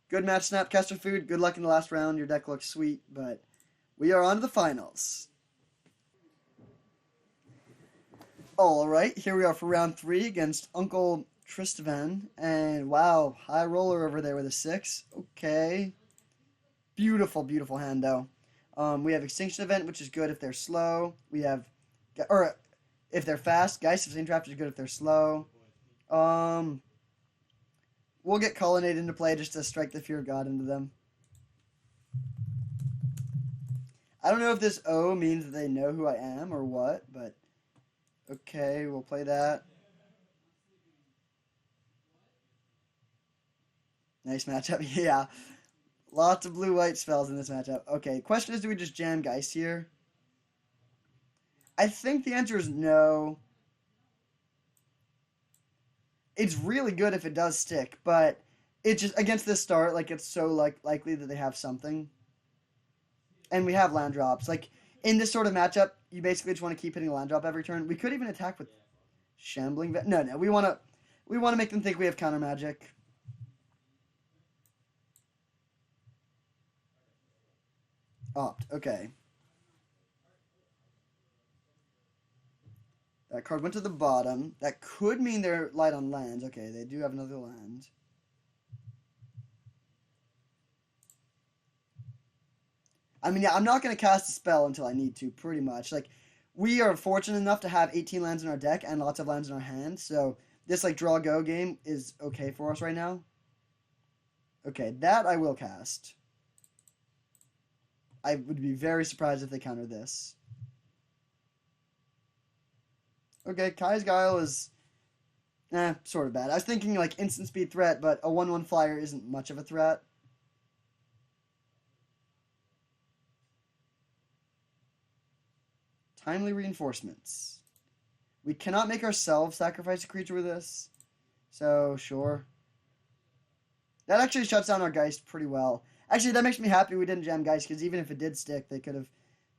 Good match, Snapcaster Food. Good luck in the last round. Your deck looks sweet, but we are on to the finals. Alright, here we are for round 3 against Uncle Tristan. And wow, high roller over there with a 6. Okay. Beautiful, beautiful hand, though. We have Extinction Event, which is good if they're slow. We have, or if they're fast, Geist of Saint Draft is good if they're slow. We'll get Colonnade into play just to strike the Fear of God into them. I don't know if this O means that they know who I am or what, but okay, we'll play that. Nice matchup, yeah. Lots of blue-white spells in this matchup. Okay, question is, do we just jam Geist here? I think the answer is no. It's really good if it does stick, but it just, against this start, like, it's so likely that they have something. And we have land drops. Like, in this sort of matchup, you basically just want to keep hitting a land drop every turn. We could even attack with Shambling Vet. No, we want to make them think we have counter magic. Opt. Okay. That card went to the bottom. That could mean they're light on lands. Okay, they do have another land. I mean, yeah, I'm not going to cast a spell until I need to, pretty much. Like, we are fortunate enough to have 18 lands in our deck and lots of lands in our hand, so this, like, draw-go game is okay for us right now. Okay, that I will cast. I would be very surprised if they counter this. Okay, Kai's Guile is sort of bad. I was thinking, like, instant speed threat, but a 1/1 flyer isn't much of a threat. Timely reinforcements. We cannot make ourselves sacrifice a creature with this, so sure. That actually shuts down our Geist pretty well. Actually, that makes me happy we didn't jam Geist, because even if it did stick, they could have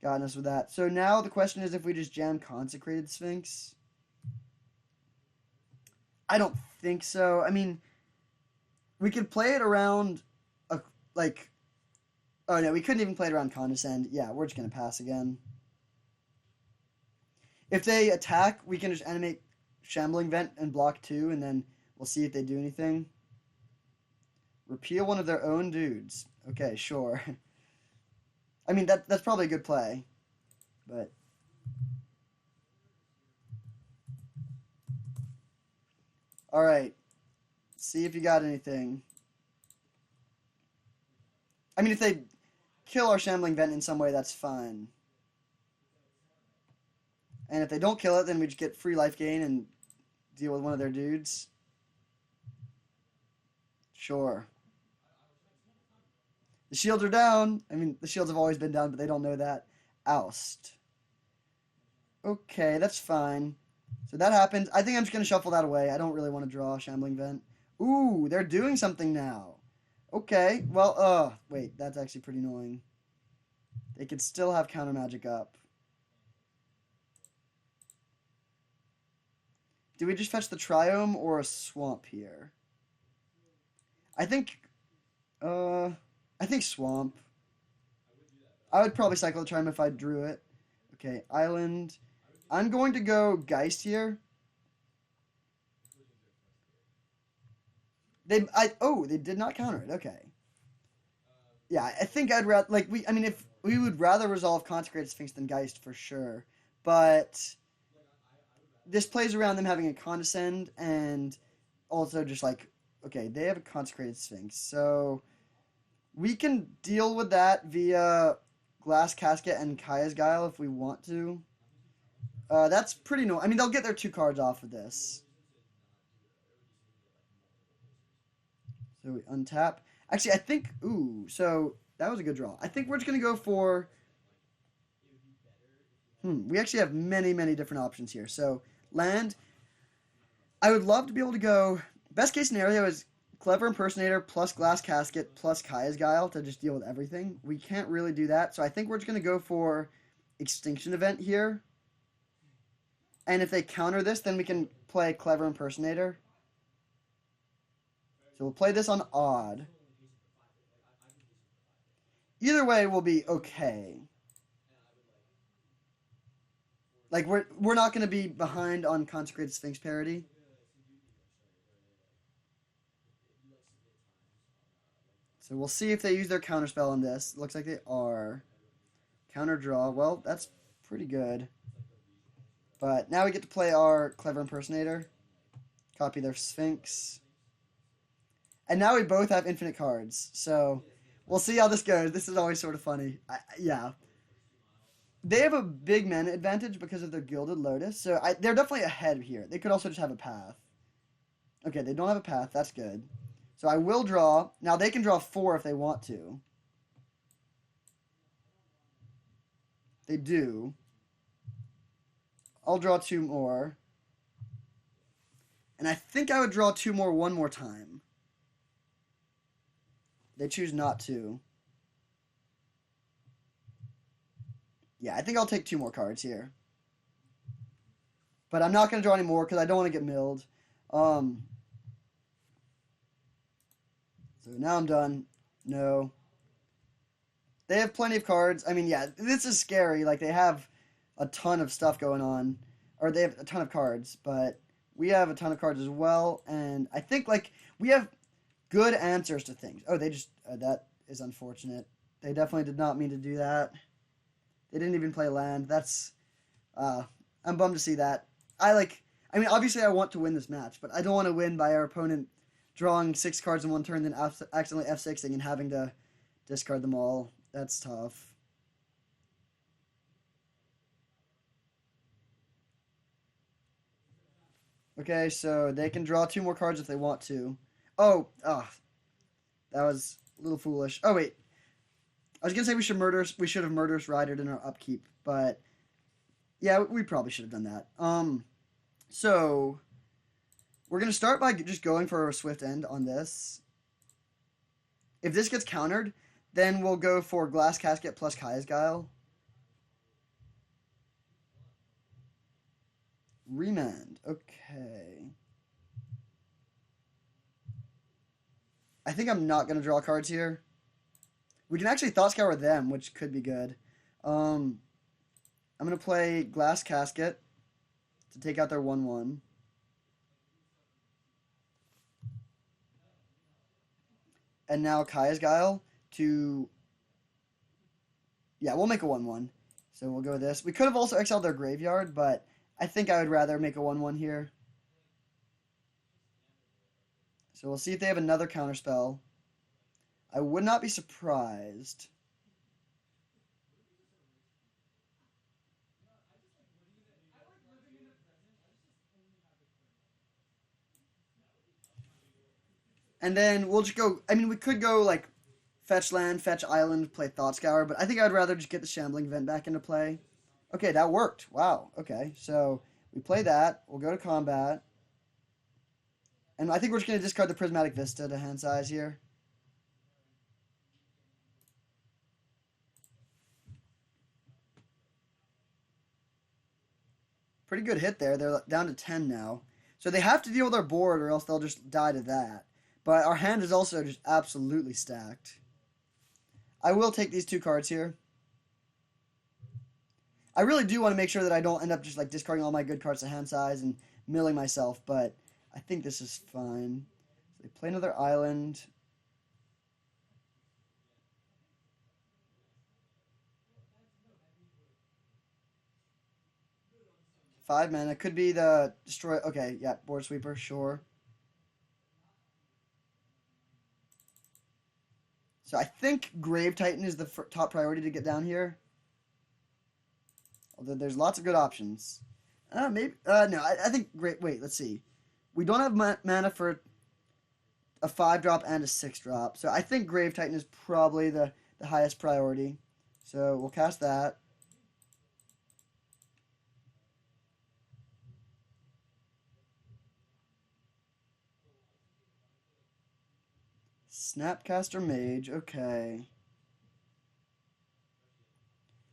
gotten us with that. So now the question is if we just jam Consecrated Sphinx. I don't think so. I mean, we could play it around, a, like, oh no, we couldn't even play it around Condescend. Yeah, we're just going to pass again. If they attack, we can just animate Shambling Vent and block 2, and then we'll see if they do anything. Repeal one of their own dudes. Okay, sure. I mean, that's probably a good play, but... Alright, see if you got anything. I mean, if they kill our Shambling Vent in some way, that's fine. And if they don't kill it, then we just get free life gain and deal with one of their dudes. Sure. The shields are down. I mean, the shields have always been down, but they don't know that. Oust. Okay, that's fine. So that happened. I think I'm just going to shuffle that away. I don't really want to draw a Shambling Vent. Ooh, they're doing something now. Okay, well, wait, that's actually pretty annoying. They could still have counter magic up. Do we just fetch the Triome or a Swamp here? I think Swamp. I would probably cycle the Triome if I drew it. Okay, Island. I'm going to go Geist here. They did not counter it. Okay. Yeah, I think I'd rather if we would rather resolve Consecrated Sphinx than Geist for sure, but this plays around them having a Condescend and also just like, okay, they have a Consecrated Sphinx, so we can deal with that via Glass Casket and Kaya's Guile if we want to. That's pretty no. I mean, they'll get their 2 cards off of this. So we untap. Actually, I think... Ooh, so that was a good draw. I think we're just going to go for... We actually have many, many different options here. So, land. I would love to be able to go... Best case scenario is Clever Impersonator plus Glass Casket plus Kaya's Guile to just deal with everything. We can't really do that. So I think we're just going to go for Extinction Event here. And if they counter this, then we can play Clever Impersonator. So we'll play this on odd. Either way, we'll be okay. Like, we're not going to be behind on Consecrated Sphinx parity. So we'll see if they use their counterspell on this. Looks like they are. Counter draw. Well, that's pretty good. But now we get to play our Clever Impersonator. Copy their Sphinx. And now we both have infinite cards. So we'll see how this goes. This is always sort of funny. Yeah. They have a big mana advantage because of their Gilded Lotus. So they're definitely ahead here. They could also just have a path. Okay, they don't have a path. That's good. So I will draw. Now they can draw 4 if they want to. They do. I'll draw 2 more. And I think I would draw 2 more one more time. They choose not to. Yeah, I think I'll take 2 more cards here. But I'm not going to draw any more because I don't want to get milled. So now I'm done. No. They have plenty of cards. I mean, yeah, this is scary. Like, they have a ton of stuff going on. Or they have a ton of cards. But we have a ton of cards as well. And I think, like, we have good answers to things. Oh, they just... that is unfortunate. They definitely did not mean to do that. They didn't even play land. That's... I'm bummed to see that. I mean, obviously I want to win this match, but I don't want to win by our opponent drawing 6 cards in one turn, then accidentally F6ing and having to discard them all. That's tough. Okay, so they can draw 2 more cards if they want to. Oh, that was a little foolish. Oh, wait. I was going to say we should have Murderous Ridered in our upkeep, but yeah, we probably should have done that. So we're going to start by just going for a Swift End on this. If this gets countered, Then we'll go for Glass Casket plus Kaya's Guile. Remand. Okay. I think I'm not going to draw cards here. We can actually Thought Scour them, which could be good. I'm going to play Glass Casket to take out their 1/1. And now Kaya's Guile to... Yeah, we'll make a 1/1. So we'll go with this. We could have also exiled their graveyard, but I think I would rather make a 1/1 here. So we'll see if they have another counterspell. I would not be surprised. And then we'll just go... I mean, we could go, like, fetch land, fetch island, play Thought Scour, but I think I'd rather just get the Shambling Vent back into play. Okay, that worked. Wow. Okay, so we play that. We'll go to combat. And I think we're just going to discard the Prismatic Vista to hand size here. Pretty good hit there. They're down to 10 now. So they have to deal with our board or else they'll just die to that. But our hand is also just absolutely stacked. I will take these 2 cards here. I really do want to make sure that I don't end up just like discarding all my good cards to hand size and milling myself, but I think this is fine. So they play another island. Five mana. Could be the destroy. Okay, yeah, board sweeper, sure. So I think Grave Titan is the top priority to get down here. Although there's lots of good options. Maybe. No, I think great. Wait, let's see. We don't have mana for a 5-drop and a 6-drop. So I think Grave Titan is probably the highest priority. So we'll cast that. Snapcaster Mage, okay.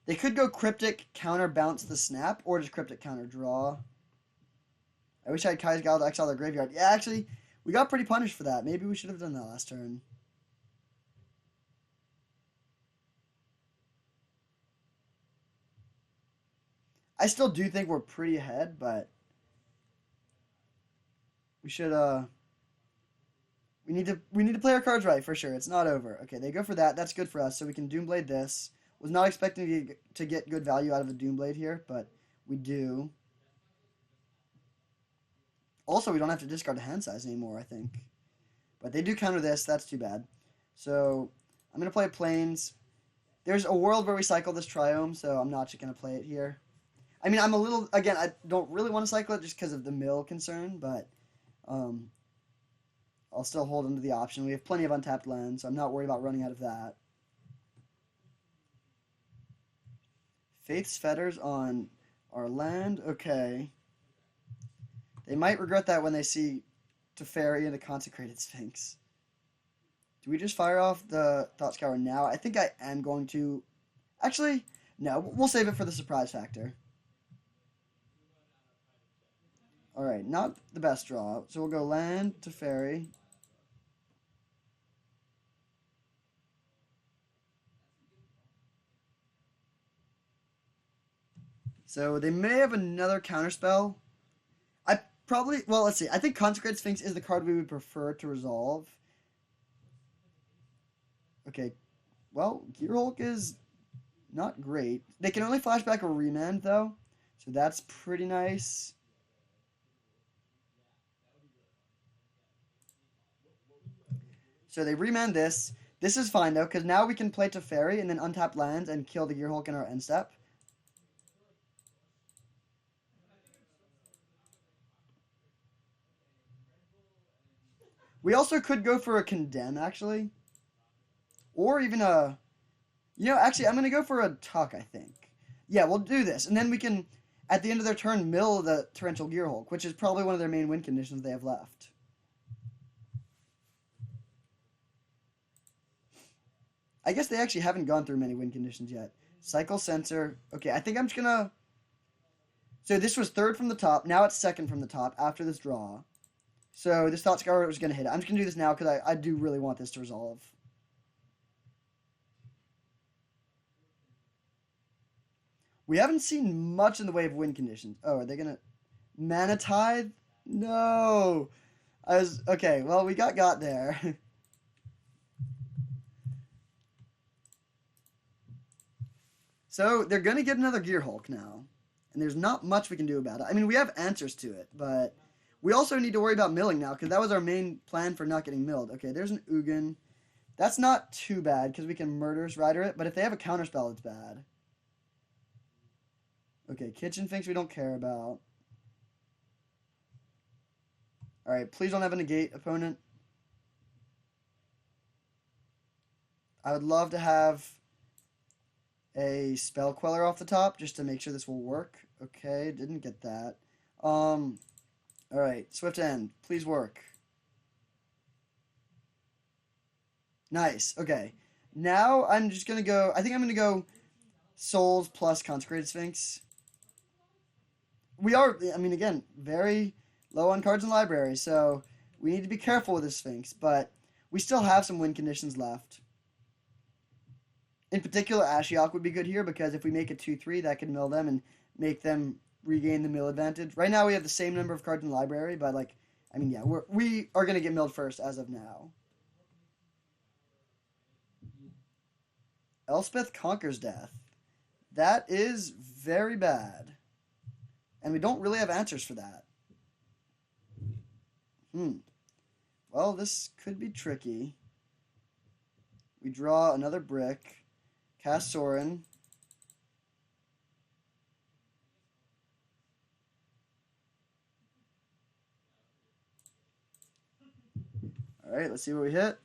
They could go Cryptic, counterbounce the snap, or just Cryptic counter draw. I wish I had Kaya's Guile to exile their graveyard. Yeah, actually, we got pretty punished for that. Maybe we should have done that last turn. I still do think we're pretty ahead, but we should we need to play our cards right for sure. It's not over. Okay, they go for that. That's good for us. So we can Doomblade this. Was not expecting to get good value out of a Doomblade here, but we do. Also, we don't have to discard a hand size anymore, I think. But they do counter this. That's too bad. So I'm going to play Plains. There's a world where we cycle this Triome, so I'm not just going to play it here. I mean, I'm a little... Again, I don't really want to cycle it just because of the mill concern, but... I'll still hold into the option. We have plenty of untapped lands, so I'm not worried about running out of that. Faith's Fetters on our land. Okay. They might regret that when they see Teferi and the Consecrated Sphinx. Do we just fire off the Thought Scour now? I think I am going to... Actually, no. We'll save it for the surprise factor. Alright, not the best draw. So we'll go land, Teferi. So they may have another counterspell. Well, let's see. I think Consecrated Sphinx is the card we would prefer to resolve. Okay. Well, Gearhulk is not great. They can only flashback a remand, though. So that's pretty nice. So they remand this. This is fine, though, because now we can play Teferi and then untap lands and kill the Gearhulk in our end step. We also could go for a Condemn, actually. Or even a... You know, actually, I'm going to go for a Tuck, I think. Yeah, we'll do this. And then we can, at the end of their turn, mill the Torrential Gearhulk, which is probably one of their main win conditions they have left. I guess they actually haven't gone through many win conditions yet. Cycle sensor. Okay, I think I'm just gonna. So this was third from the top. Now it's second from the top after this draw. So this Thought Scour was gonna hit it. I'm just gonna do this now because I do really want this to resolve. We haven't seen much in the way of win conditions. Oh, are they gonna Mana Tithe? No. I was okay. Well, we got there. So they're gonna get another Gear Hulk now, and there's not much we can do about it. I mean, we have answers to it, but we also need to worry about milling now because that was our main plan for not getting milled. Okay, there's an Ugin. That's not too bad because we can Murderous Rider it, but if they have a counterspell, it's bad. Okay, Kitchen Finks we don't care about. Alright, please don't have a negate, opponent. I would love to have a Spell Queller off the top just to make sure this will work. Okay, didn't get that. Alright, Swift End, please work. Nice, okay. Now I'm just gonna go, I think I'm gonna go Souls plus Consecrated Sphinx. We are, I mean, again, very low on cards in the library, so we need to be careful with this Sphinx, but we still have some win conditions left. In particular, Ashiok would be good here because if we make it 2-3, that could mill them and make them regain the mill advantage. Right now, we have the same number of cards in the library, but, like, I mean, yeah, we are going to get milled first as of now. Elspeth Conquers Death. That is very bad. And we don't really have answers for that. Well, this could be tricky. We draw another brick. Cast Sorin. Alright, let's see what we hit.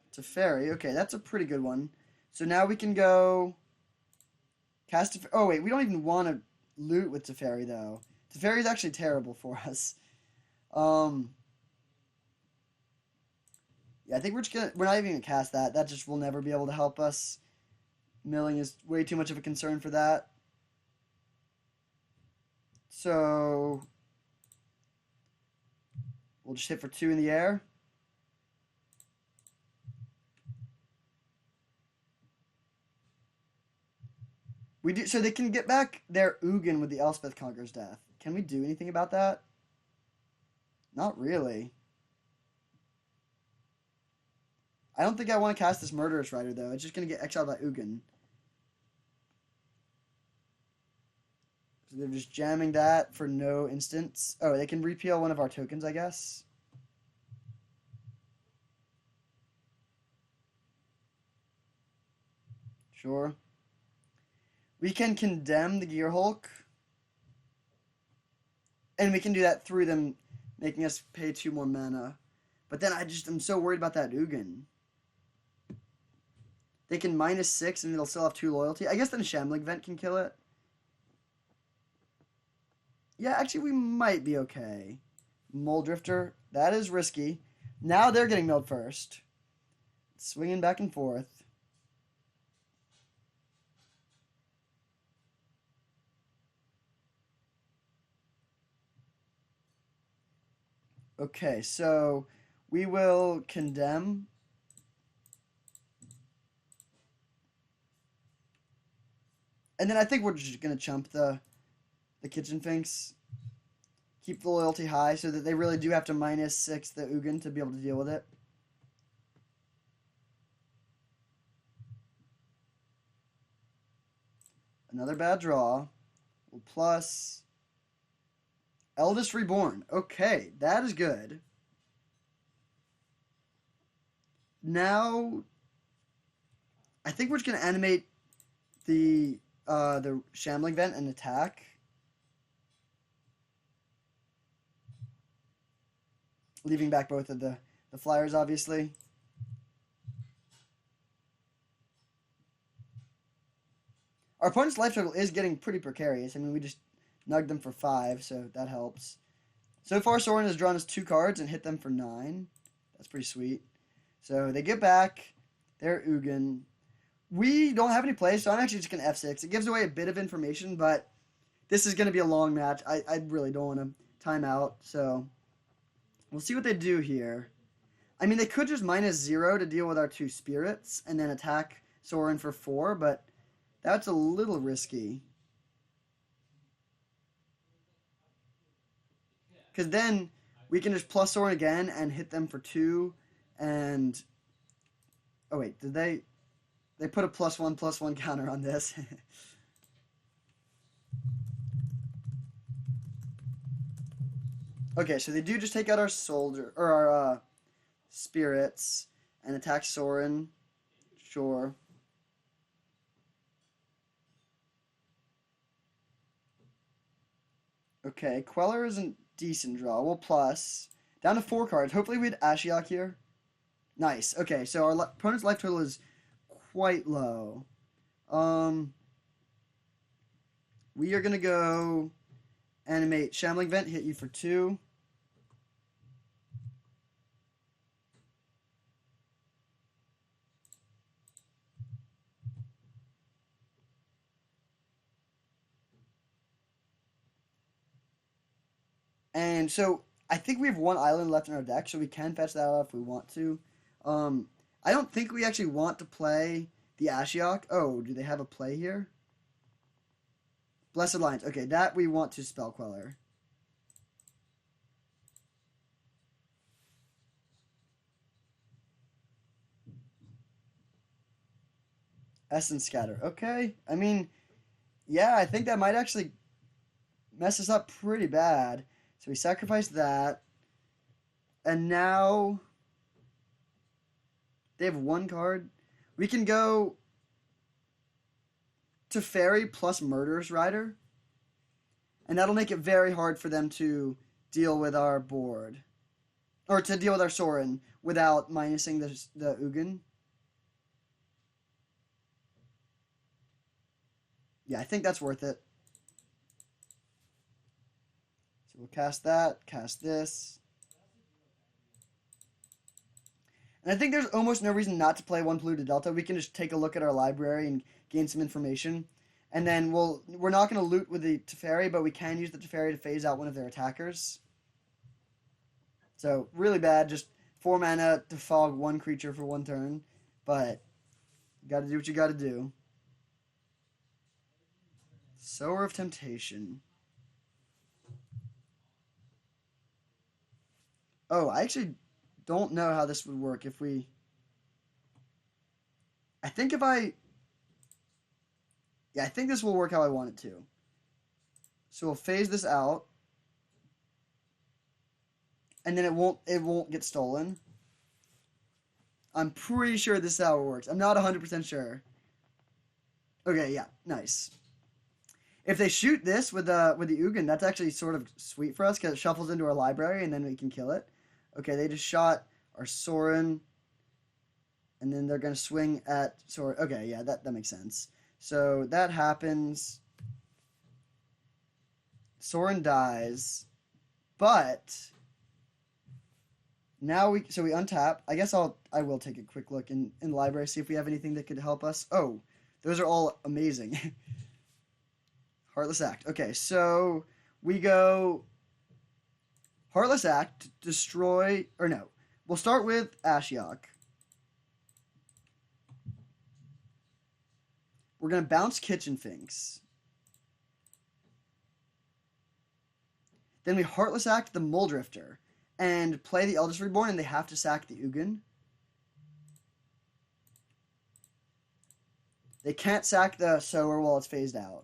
It's a fairy. Okay, that's a pretty good one. So now we can go cast a... Oh, wait, we don't even want to loot with Teferi, though. Teferi is actually terrible for us. Yeah, I think we're not even gonna cast that. That just will never be able to help us. Milling is way too much of a concern for that. So we'll just hit for 2 in the air. We do so they can get back their Ugin with the Elspeth Conqueror's Death. Can we do anything about that? Not really. I don't think I want to cast this Murderous Rider, though. It's just going to get exiled by Ugin. So they're just jamming that for no instance. Oh, they can repeal one of our tokens, I guess. Sure. We can condemn the Gear Hulk. And we can do that through them making us pay 2 more mana. But then I'm so worried about that Ugin. They can -6 and they'll still have 2 loyalty. I guess then a Shambling Vent can kill it. Yeah, actually we might be okay. Mole Drifter, that is risky. Now they're getting milled first. Swinging back and forth. Okay, so we will condemn. And then I think we're just going to chump the Kitchen Finks. Keep the loyalty high so that they really do have to -6 the Ugin to be able to deal with it. Another bad draw. We'll plus Eldest Reborn. Okay, that is good. Now, I think we're just going to animate the Shambling Vent and attack. Leaving back both of the flyers, obviously. Our opponent's life total is getting pretty precarious. I mean, we just nugged them for 5, so that helps. So far, Sorin has drawn us 2 cards and hit them for 9. That's pretty sweet. So they get back their Ugin. We don't have any plays, so I'm actually just going to F6. It gives away a bit of information, but this is going to be a long match. I really don't want to time out, so we'll see what they do here. I mean, they could just -0 to deal with our two spirits and then attack Soren for 4, but that's a little risky. Because then we can just plus Soren again and hit them for 2, and... Oh, wait, did they... They put a +1/+1 counter on this. Okay, so they do just take out our soldier, or our spirits, and attack Soren. Sure. Okay, Queller is a decent draw. We'll plus. Down to 4 cards. Hopefully we had Ashiok here. Nice. Okay, so our opponent's life total is quite low. We are going to go animate Shambling Vent, hit you for 2. And so I think we have 1 island left in our deck, so we can fetch that out if we want to. I don't think we actually want to play the Ashiok. Oh, do they have a play here? Blessed Alliance. Okay, that we want to spell Queller. Essence Scatter. Okay. I mean, yeah, I think that might actually mess us up pretty bad. So we sacrifice that. And now they have 1 card. We can go to Fairy plus Murderous Rider. And that'll make it very hard for them to deal with our board. Or to deal with our Soren without minusing the Ugin. Yeah, I think that's worth it. So we'll cast that, cast this. And I think there's almost no reason not to play 1 Polluted Delta. We can just take a look at our library and gain some information. And then we're not going to loot with the Teferi, but we can use the Teferi to phase out one of their attackers. So, really bad. Just 4 mana to fog 1 creature for 1 turn. But, you gotta do what you gotta do. Sower of Temptation. Oh, I actually don't know how this would work if we... I think if I... Yeah, I think this will work how I want it to. So we'll phase this out. And then it won't get stolen. I'm pretty sure this is how it works. I'm not 100% sure. Okay, yeah, nice. If they shoot this with the Ugin, that's actually sort of sweet for us because it shuffles into our library and then we can kill it. Okay, they just shot our Soren. And then they're going to swing at Soren. Okay, yeah, that makes sense. So that happens. Soren dies. But now we untap. I guess I will take a quick look in the library, see if we have anything that could help us. Oh, those are all amazing. Heartless Act. Okay, so we go Heartless Act, destroy, or no. We'll start with Ashiok. We're going to bounce Kitchen Finks. Then we Heartless Act the Muldrifter and play the Eldest Reborn, and they have to sack the Ugin. They can't sack the Sower while it's phased out.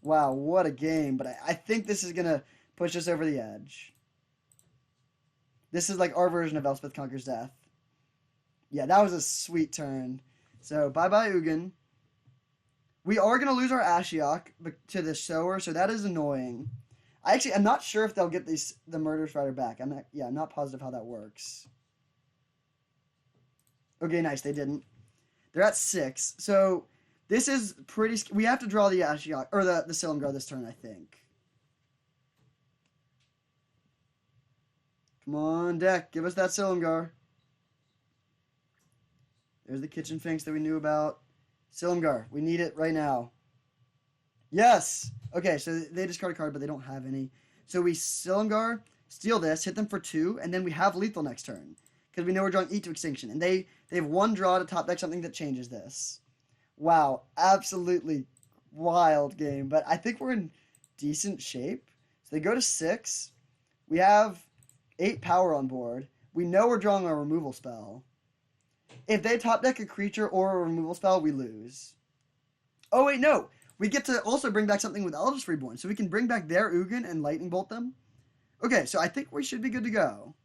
Wow, what a game. But I think this is going to push us over the edge. This is like our version of Elspeth Conquers Death. Yeah, that was a sweet turn. So, bye-bye, Ugin. We are going to lose our Ashiok to the Sower, so that is annoying. I'm not sure if they'll get the Murderous Rider back. I'm not positive how that works. Okay, nice, they didn't. They're at 6, so this is pretty... We have to draw the Ashiok, or the Silumgar this turn, I think. Come on, deck, give us that Silumgar. There's the kitchen Sphinx that we knew about. Silumgar, we need it right now. Yes! Okay, so they discard a card, but they don't have any. So we Silumgar, steal this, hit them for 2, and then we have lethal next turn. Because we know we're drawing Eat to Extinction. And they have 1 draw to top deck something that changes this. Wow, absolutely wild game. But I think we're in decent shape. So they go to 6. We have 8 power on board. We know we're drawing a removal spell. If they top deck a creature or a removal spell, we lose. Oh, wait, no. We get to also bring back something with Eldest Reborn. So we can bring back their Ugin and Lightning Bolt them. Okay, so I think we should be good to go.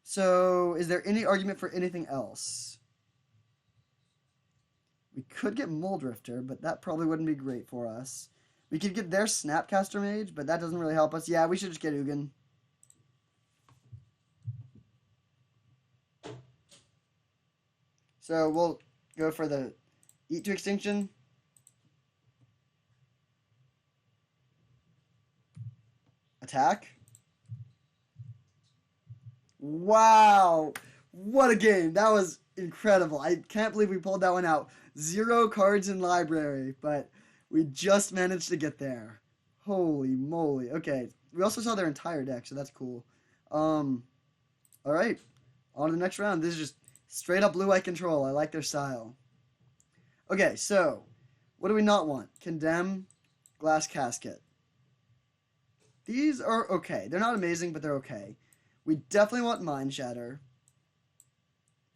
So, is there any argument for anything else? We could get Muldrifter, but that probably wouldn't be great for us. We could get their Snapcaster Mage, but that doesn't really help us. Yeah, we should just get Ugin. So, we'll go for the Eat to Extinction. Attack. Wow. What a game. That was incredible. I can't believe we pulled that one out. 0 cards in library, but we just managed to get there. Holy moly. Okay. We also saw their entire deck, so that's cool. Alright. On to the next round. This is just straight up blue-white control. I like their style. Okay, so what do we not want? Condemn, Glass Casket. These are okay. They're not amazing, but they're okay. We definitely want Mind Shatter.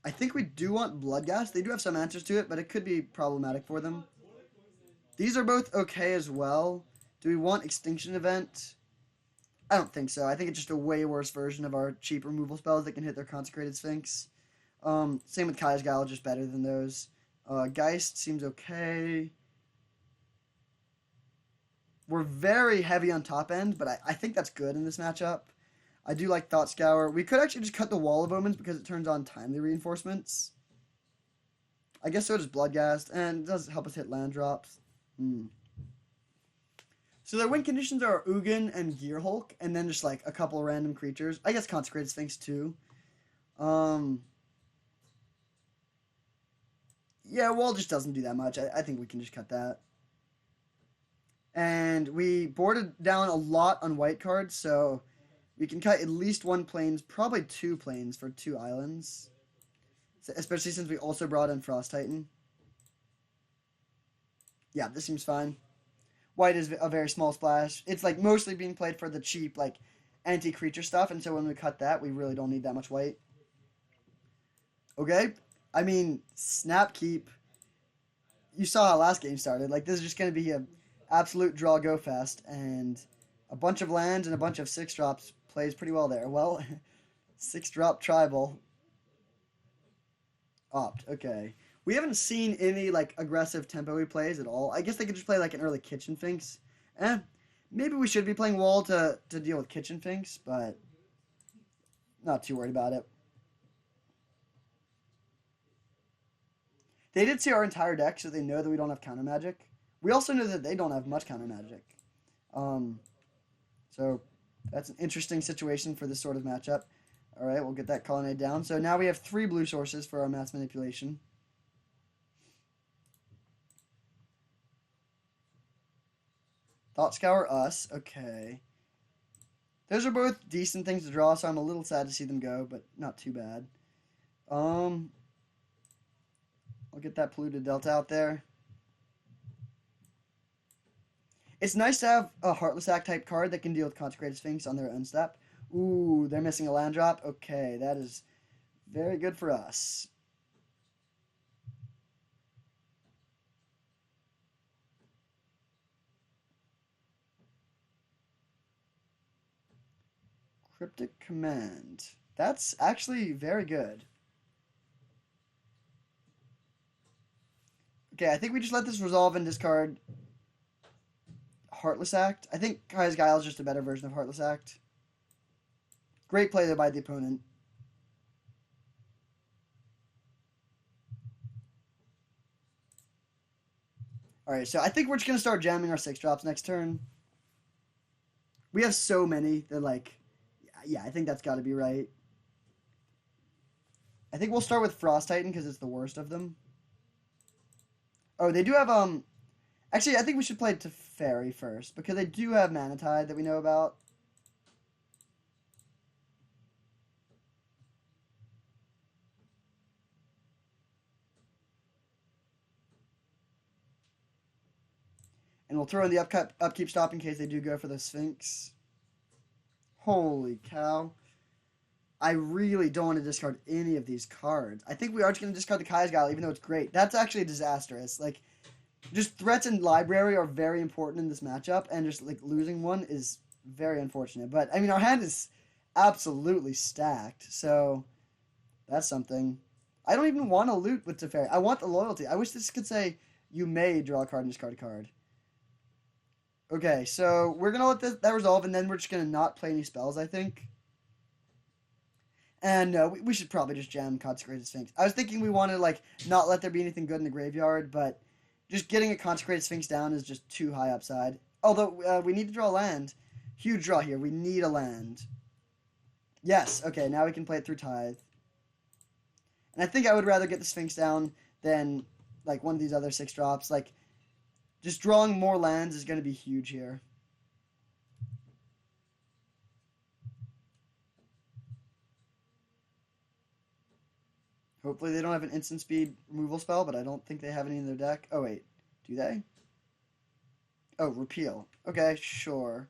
I think we do want Bloodghast. They do have some answers to it, but it could be problematic for them. These are both okay as well. Do we want Extinction Event? I don't think so. I think it's just a way worse version of our cheap removal spells that can hit their Consecrated Sphinx. Same with Kai's Guile, just better than those. Geist seems okay. We're very heavy on top end, but I think that's good in this matchup. I do like Thought Scour. We could actually just cut the Wall of Omens because it turns on timely reinforcements. I guess so does Bloodghast, and it does help us hit land drops. So their win conditions are Ugin and Gearhulk, and then just like a couple of random creatures. I guess Consecrated Sphinx too. Yeah, Wall just doesn't do that much. I think we can just cut that. And we boarded down a lot on white cards, so we can cut at least 1 plains, probably 2 plains for 2 islands. Especially since we also brought in Frost Titan. Yeah, this seems fine. White is a very small splash. It's like mostly being played for the cheap, like, anti-creature stuff, and so when we cut that, we really don't need that much white. Okay, I mean, Snap Keep. You saw how last game started. Like, this is just going to be a absolute draw go fest, and a bunch of lands and a bunch of 6-drops plays pretty well there. Well, 6-drop tribal. Opt, okay. We haven't seen any, like, aggressive tempo-y plays at all. I guess they could just play, like, an early Kitchen Finks. Maybe we should be playing Wall to deal with Kitchen Finks, but not too worried about it. They did see our entire deck, so they know that we don't have counter magic. We also know that they don't have much counter magic. So that's an interesting situation for this sort of matchup. All right, we'll get that colonnade down. So now we have 3 blue sources for our mass manipulation. Thought Scour us. Okay. Those are both decent things to draw, so I'm a little sad to see them go, but not too bad. I'll get that polluted delta out there. It's nice to have a Heartless Act type card that can deal with Consecrated Sphinx on their own step. Ooh, they're missing a land drop. Okay, that is very good for us. Cryptic Command. That's actually very good. Okay, I think we just let this resolve and discard Heartless Act. I think Kai's Guile is just a better version of Heartless Act. Great play there by the opponent. Alright, so I think we're just going to start jamming our 6-drops next turn. We have so many that, like, yeah, I think that's got to be right. I think we'll start with Frost Titan because it's the worst of them. Oh, they do have Actually, I think we should play Teferi first because they do have Manatide that we know about. And we'll throw in the upkeep stop in case they do go for the Sphinx. Holy cow. I really don't want to discard any of these cards. I think we are just going to discard the Kai's Guile, even though it's great. That's actually disastrous. Like, just threats and library are very important in this matchup, and just, like, losing one is very unfortunate. But, I mean, our hand is absolutely stacked, so that's something. I don't even want to loot with Teferi. I want the loyalty. I wish this could say, you may draw a card and discard a card. Okay, so we're going to let that resolve, and then we're just going to not play any spells, I think. And we should probably just jam Consecrated Sphinx. I was thinking we wanted to, like, not let there be anything good in the graveyard, but just getting a Consecrated Sphinx down is just too high upside. Although, we need to draw land. Huge draw here. We need a land. Yes, okay, now we can play it through Tithe. And I think I would rather get the Sphinx down than, like, one of these other 6-drops. Like, just drawing more lands is going to be huge here. Hopefully they don't have an instant speed removal spell, but I don't think they have any in their deck. Oh, wait. Do they? Oh, repeal. Okay, sure.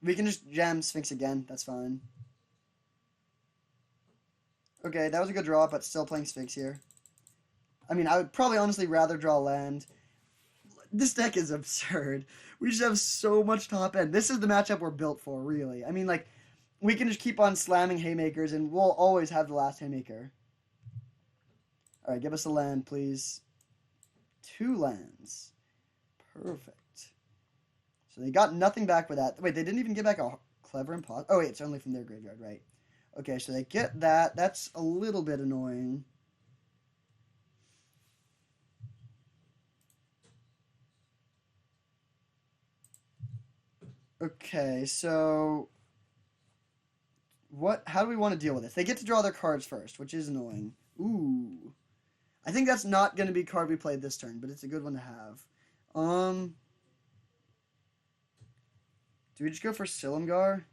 We can just jam Sphinx again. That's fine. Okay, that was a good draw, but still playing Sphinx here. I mean, I would probably honestly rather draw land. This deck is absurd. We just have so much top end. This is the matchup we're built for, really. I mean, like, we can just keep on slamming haymakers, and we'll always have the last haymaker. All right, give us a land, please. 2 lands. Perfect. So they got nothing back with that. Wait, they didn't even get back a Clever Imposter. Oh, wait, it's only from their graveyard, right? Okay, so they get that. That's a little bit annoying. Okay, so how do we want to deal with this? They get to draw their cards first, which is annoying. Ooh. I think that's not going to be a card we played this turn, but it's a good one to have. Do we just go for Silumgar?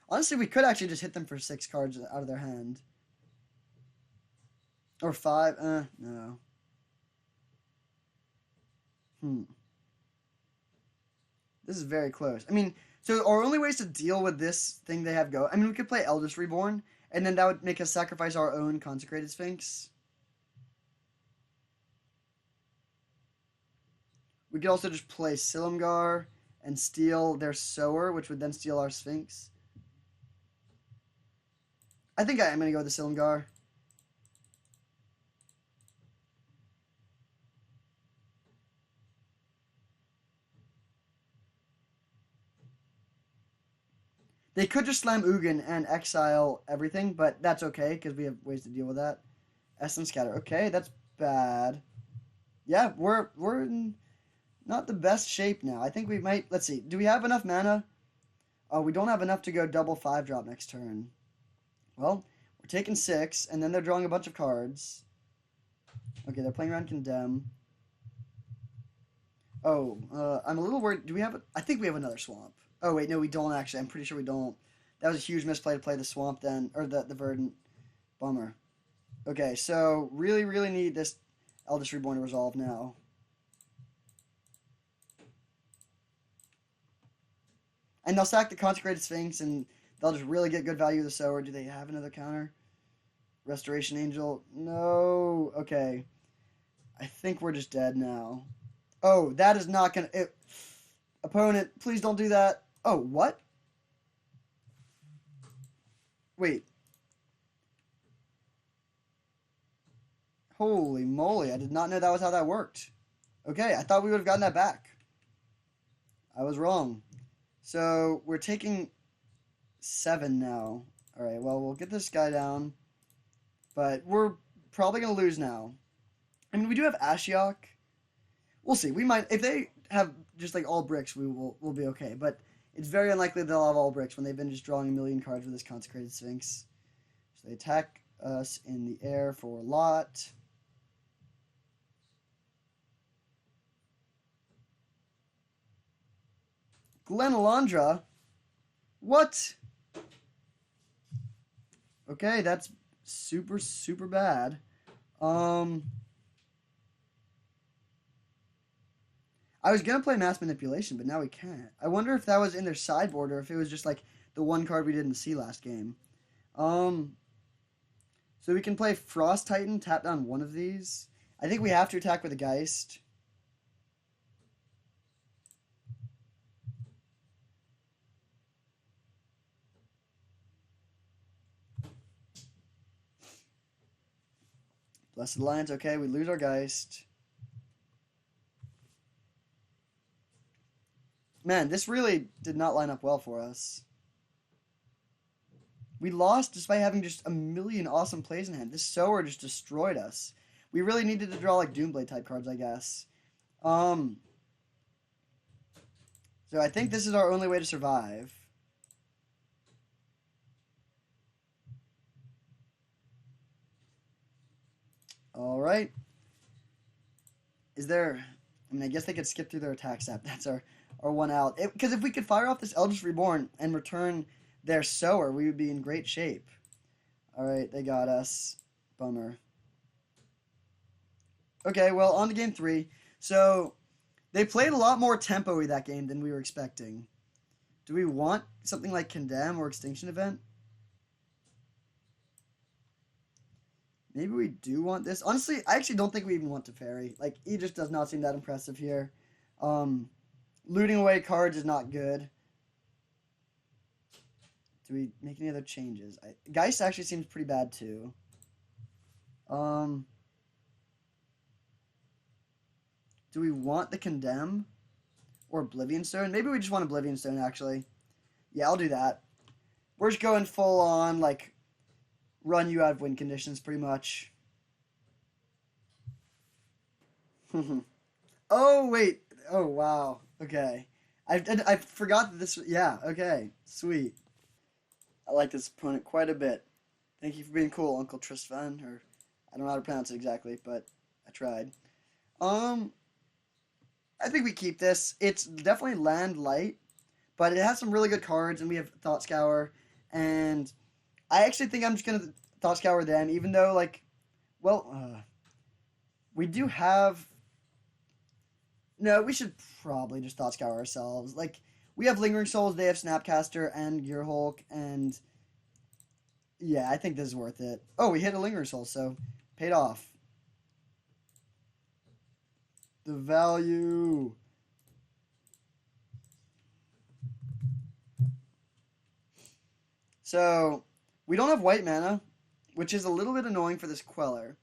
Honestly, we could actually just hit them for 6 cards out of their hand. Or 5. No. This is very close. I mean, so our only ways to deal with this thing they have go... I mean, we could play Eldest Reborn, and then that would make us sacrifice our own Consecrated Sphinx. We could also just play Silumgar and steal their Sower, which would then steal our Sphinx. I think I'm going to go with the Silumgar. They could just slam Ugin and exile everything, but that's okay, because we have ways to deal with that. Essence Scatter. Okay, that's bad. Yeah, we're in not the best shape now. I think we might... Let's see. Do we have enough mana? Oh, we don't have enough to go double 5-drop next turn. Well, we're taking 6, and then they're drawing a bunch of cards. Okay, they're playing around Condemn. Oh, I'm a little worried. Do we have... I think we have another Swamp. Oh, wait, no, we don't, actually. I'm pretty sure we don't. That was a huge misplay to play the Swamp then, or the Verdant. Bummer. Okay, so really, really need this Eldest Reborn to resolve now. And they'll sack the Consecrated Sphinx, and they'll just really get good value of the Sower. Do they have another counter? Restoration Angel? No. Okay. I think we're just dead now. Oh, that is not going to... Opponent, please don't do that. Oh, what? Wait. Holy moly, I did not know that was how that worked. Okay, I thought we would have gotten that back. I was wrong. So, we're taking 7 now. Alright, well, we'll get this guy down. But we're probably going to lose now. I mean, we do have Ashiok. We'll see. We might... If they have just, like, all bricks, we'll be okay. But It's very unlikely they'll have all bricks when they've been just drawing a million cards with this Consecrated Sphinx. So they attack us in the air for a lot. Glenalandra? What? Okay, that's super, super bad. I was gonna play Mass Manipulation, but now we can't. I wonder if that was in their sideboard or if it was just like the one card we didn't see last game. Um, so we can play Frost Titan, tap down one of these. I think we have to attack with a Geist. Blessed Alliance, okay, we lose our Geist. Man, this really did not line up well for us. We lost despite having just a million awesome plays in hand. This Sower just destroyed us. We really needed to draw like Doomblade type cards, I guess. So I think this is our only way to survive. Alright. Is there... I mean, I guess they could skip through their attack step. That's our one out. Because if we could fire off this Eldritch Reborn and return their Sower, we would be in great shape. Alright, they got us. Bummer. Okay, well, on to game 3. So, they played a lot more tempo-y that game than we were expecting. Do we want something like Condemn or Extinction Event? Maybe we do want this. Honestly, I actually don't think we even want Teferi. Like, he just does not seem that impressive here. Looting away cards is not good. Do we make any other changes? Geist actually seems pretty bad, too. Do we want the Condemn? Or Oblivion Stone? Maybe we just want Oblivion Stone, actually. Yeah, I'll do that. We're just going full on, like, run you out of win conditions, pretty much. Oh, wait. Oh, wow. Okay. I forgot that this... Yeah, okay. Sweet. I like this opponent quite a bit. Thank you for being cool, Uncle Tristan, or... I don't know how to pronounce it exactly, but I tried. I think we keep this. It's definitely land light, but it has some really good cards, and we have Thought Scour, and I actually think I'm just going to Thought Scour them, even though, like, well, we do have... No, we should probably just Thought Scour ourselves. Like, we have Lingering Souls, they have Snapcaster and Gear Hulk, and yeah, I think this is worth it. Oh, we hit a Lingering Soul, so paid off. The value. So, we don't have white mana, which is a little bit annoying for this Queller.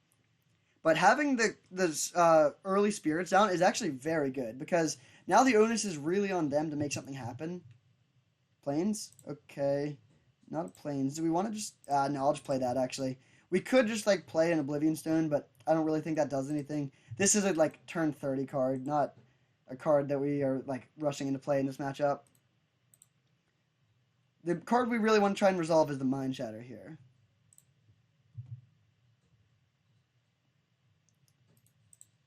But having the early spirits down is actually very good, because now the onus is really on them to make something happen. Plains? Okay. Not a Plains. Do we want to just... no, I'll just play that, actually. We could just, like, play an Oblivion Stone, but I don't really think that does anything. This is a, like, turn 30 card, not a card that we are, like, rushing into play in this matchup. The card we really want to try and resolve is the Mind Shatter here.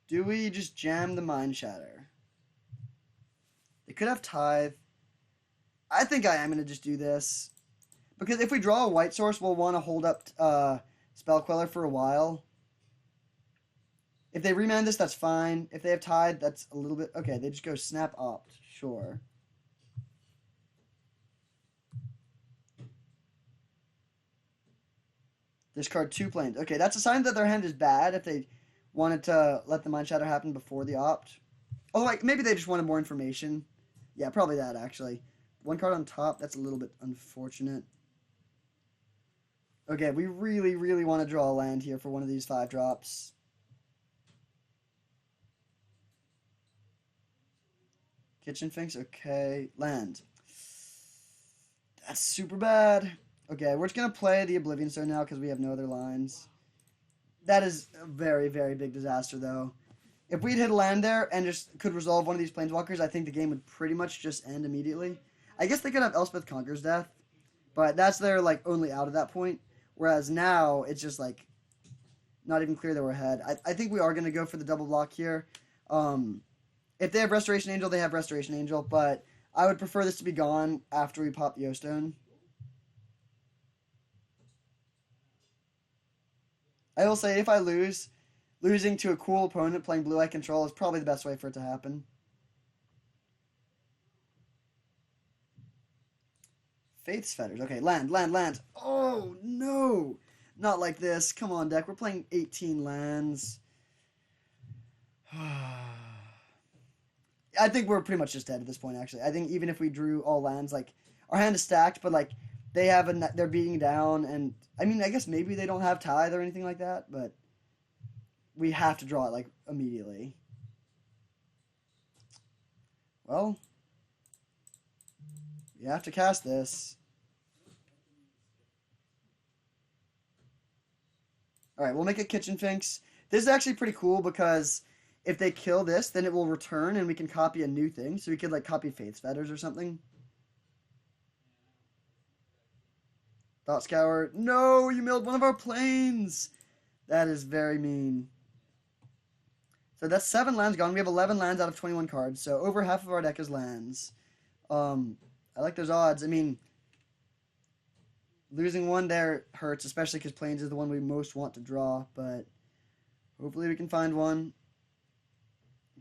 Do we just jam the Mind Shatter? They could have Tithe. I think I am going to just do this. Because if we draw a white source, we'll want to hold up Spell Queller for a while. If they remand this, that's fine. If they have Tithe, that's a little bit... Okay, they just go Snap Opt. Sure. Discard 2 planes. Okay, that's a sign that their hand is bad if they wanted to let the Mind Shatter happen before the Opt. Oh, like, maybe they just wanted more information. Yeah, probably that, actually. One card on top, that's a little bit unfortunate. Okay, we really, really want to draw a land here for one of these 5-drops. Kitchen Sphinx, okay. Land. That's super bad. Okay, we're just going to play the Oblivion Stone now because we have no other lines. That is a very, very big disaster, though. If we'd hit a land there and just could resolve one of these Planeswalkers, I think the game would pretty much just end immediately. I guess they could have Elspeth Conquers Death, but that's their like only out at that point. Whereas now it's just like not even clear that we're ahead. I think we are going to go for the double block here. If they have Restoration Angel, they have Restoration Angel, but I would prefer this to be gone after we pop the O-Stone. I will say if I lose, losing to a cool opponent playing blue-eye control is probably the best way for it to happen. Faith's Fetters. Okay, land, land, land. Oh, no. Not like this. Come on, deck. We're playing 18 lands. I think we're pretty much just dead at this point, actually. I think even if we drew all lands, like, our hand is stacked, but, like, they're beating down, and, I mean, I guess maybe they don't have Tithe or anything like that, but we have to draw it, like, immediately. Well, we have to cast this. Alright, we'll make a Kitchen Finks. This is actually pretty cool because if they kill this, then it will return and we can copy a new thing. So we could like copy Faith's Fetters or something. Thought Scour. No, you milled one of our planes. That is very mean. So that's 7 lands gone. We have 11 lands out of 21 cards. So over half of our deck is lands. I like those odds. I mean, losing one there hurts, especially because planes is the one we most want to draw. But hopefully we can find one.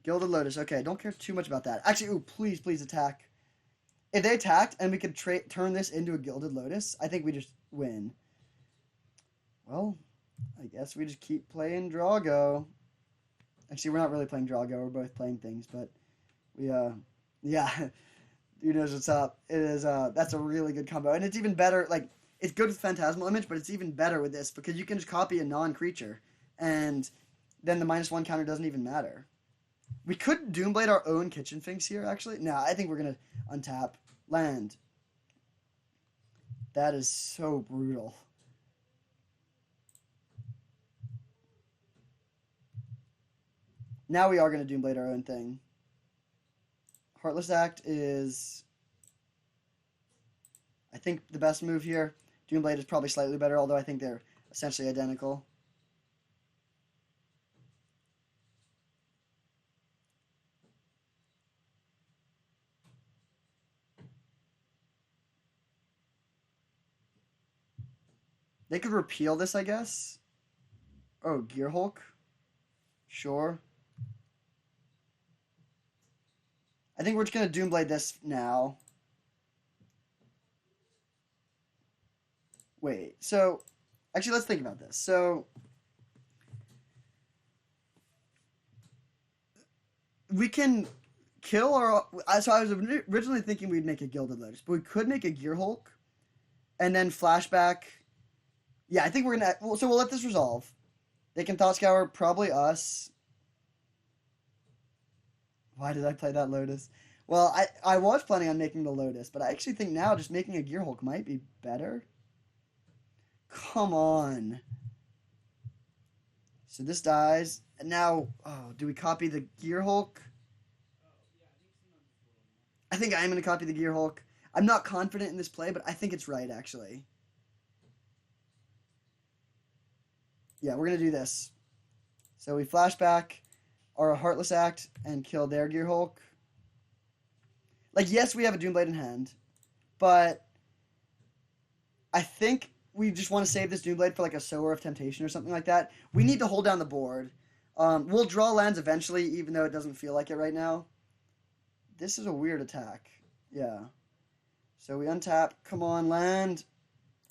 Gilded Lotus. Okay, don't care too much about that. Actually, ooh, please, please attack. If they attacked and we could turn this into a Gilded Lotus, I think we just win. Well, I guess we just keep playing Drago. Actually, we're not really playing Drago. We're both playing things, but we, yeah, who knows what's up. It is, that's a really good combo. And it's even better, like, it's good with Phantasmal Image, but it's even better with this because you can just copy a non-creature, and then the -1 counter doesn't even matter. We could Doomblade our own Kitchen Finks here, actually. No, I think we're going to untap. Land. That is so brutal. Now we are going to Doomblade our own thing. Heartless Act is, I think, the best move here. Doomblade is probably slightly better, although I think they're essentially identical. They could repeal this, I guess. Oh, Gear Hulk? Sure. I think we're just going to Doomblade this now. Wait, so... Actually, let's think about this. So... We can kill our... So I was originally thinking we'd make a Gilded Lotus, but we could make a Gear Hulk, and then flashback... Yeah, I think we're going to... So we'll let this resolve. They can Thought Scour, probably us. Why did I play that Lotus? Well, I was planning on making the Lotus, but I actually think now just making a Gear Hulk might be better. Come on. So this dies. And now, oh, do we copy the Gear Hulk? I think I am going to copy the Gear Hulk. I'm not confident in this play, but I think it's right, actually. Yeah, we're going to do this. So we flashback our Heartless Act and kill their Gear Hulk. Like, yes, we have a Doomblade in hand, but I think we just want to save this Doomblade for like a Sower of Temptation or something like that. We need to hold down the board. We'll draw lands eventually, even though it doesn't feel like it right now. This is a weird attack. Yeah. So we untap. Come on, land.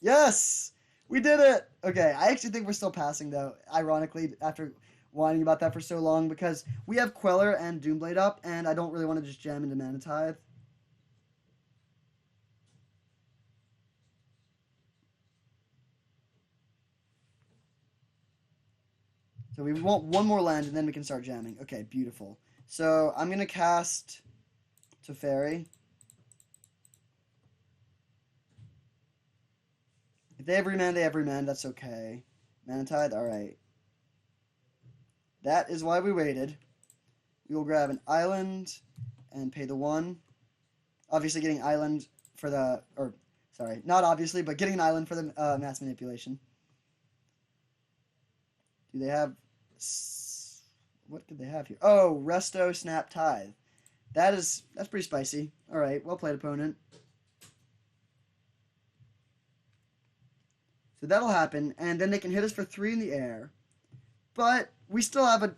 Yes! We did it! Okay, I actually think we're still passing, though, ironically, after whining about that for so long, because we have Queller and Doomblade up, and I don't really want to just jam into Mana Tithe. So we want one more land, and then we can start jamming. Okay, beautiful. So I'm going to cast Teferi. If they have remand, they have remand. That's okay. Mana Tithe, alright. That is why we waited. We will grab an island and pay the 1. Obviously getting island for the, or sorry, not obviously, but getting an island for the mass manipulation. Do they have, what could they have here? Oh, Resto, Snap, Tithe. That's pretty spicy. All right, well played, opponent. So that'll happen, and then they can hit us for 3 in the air. But we still have a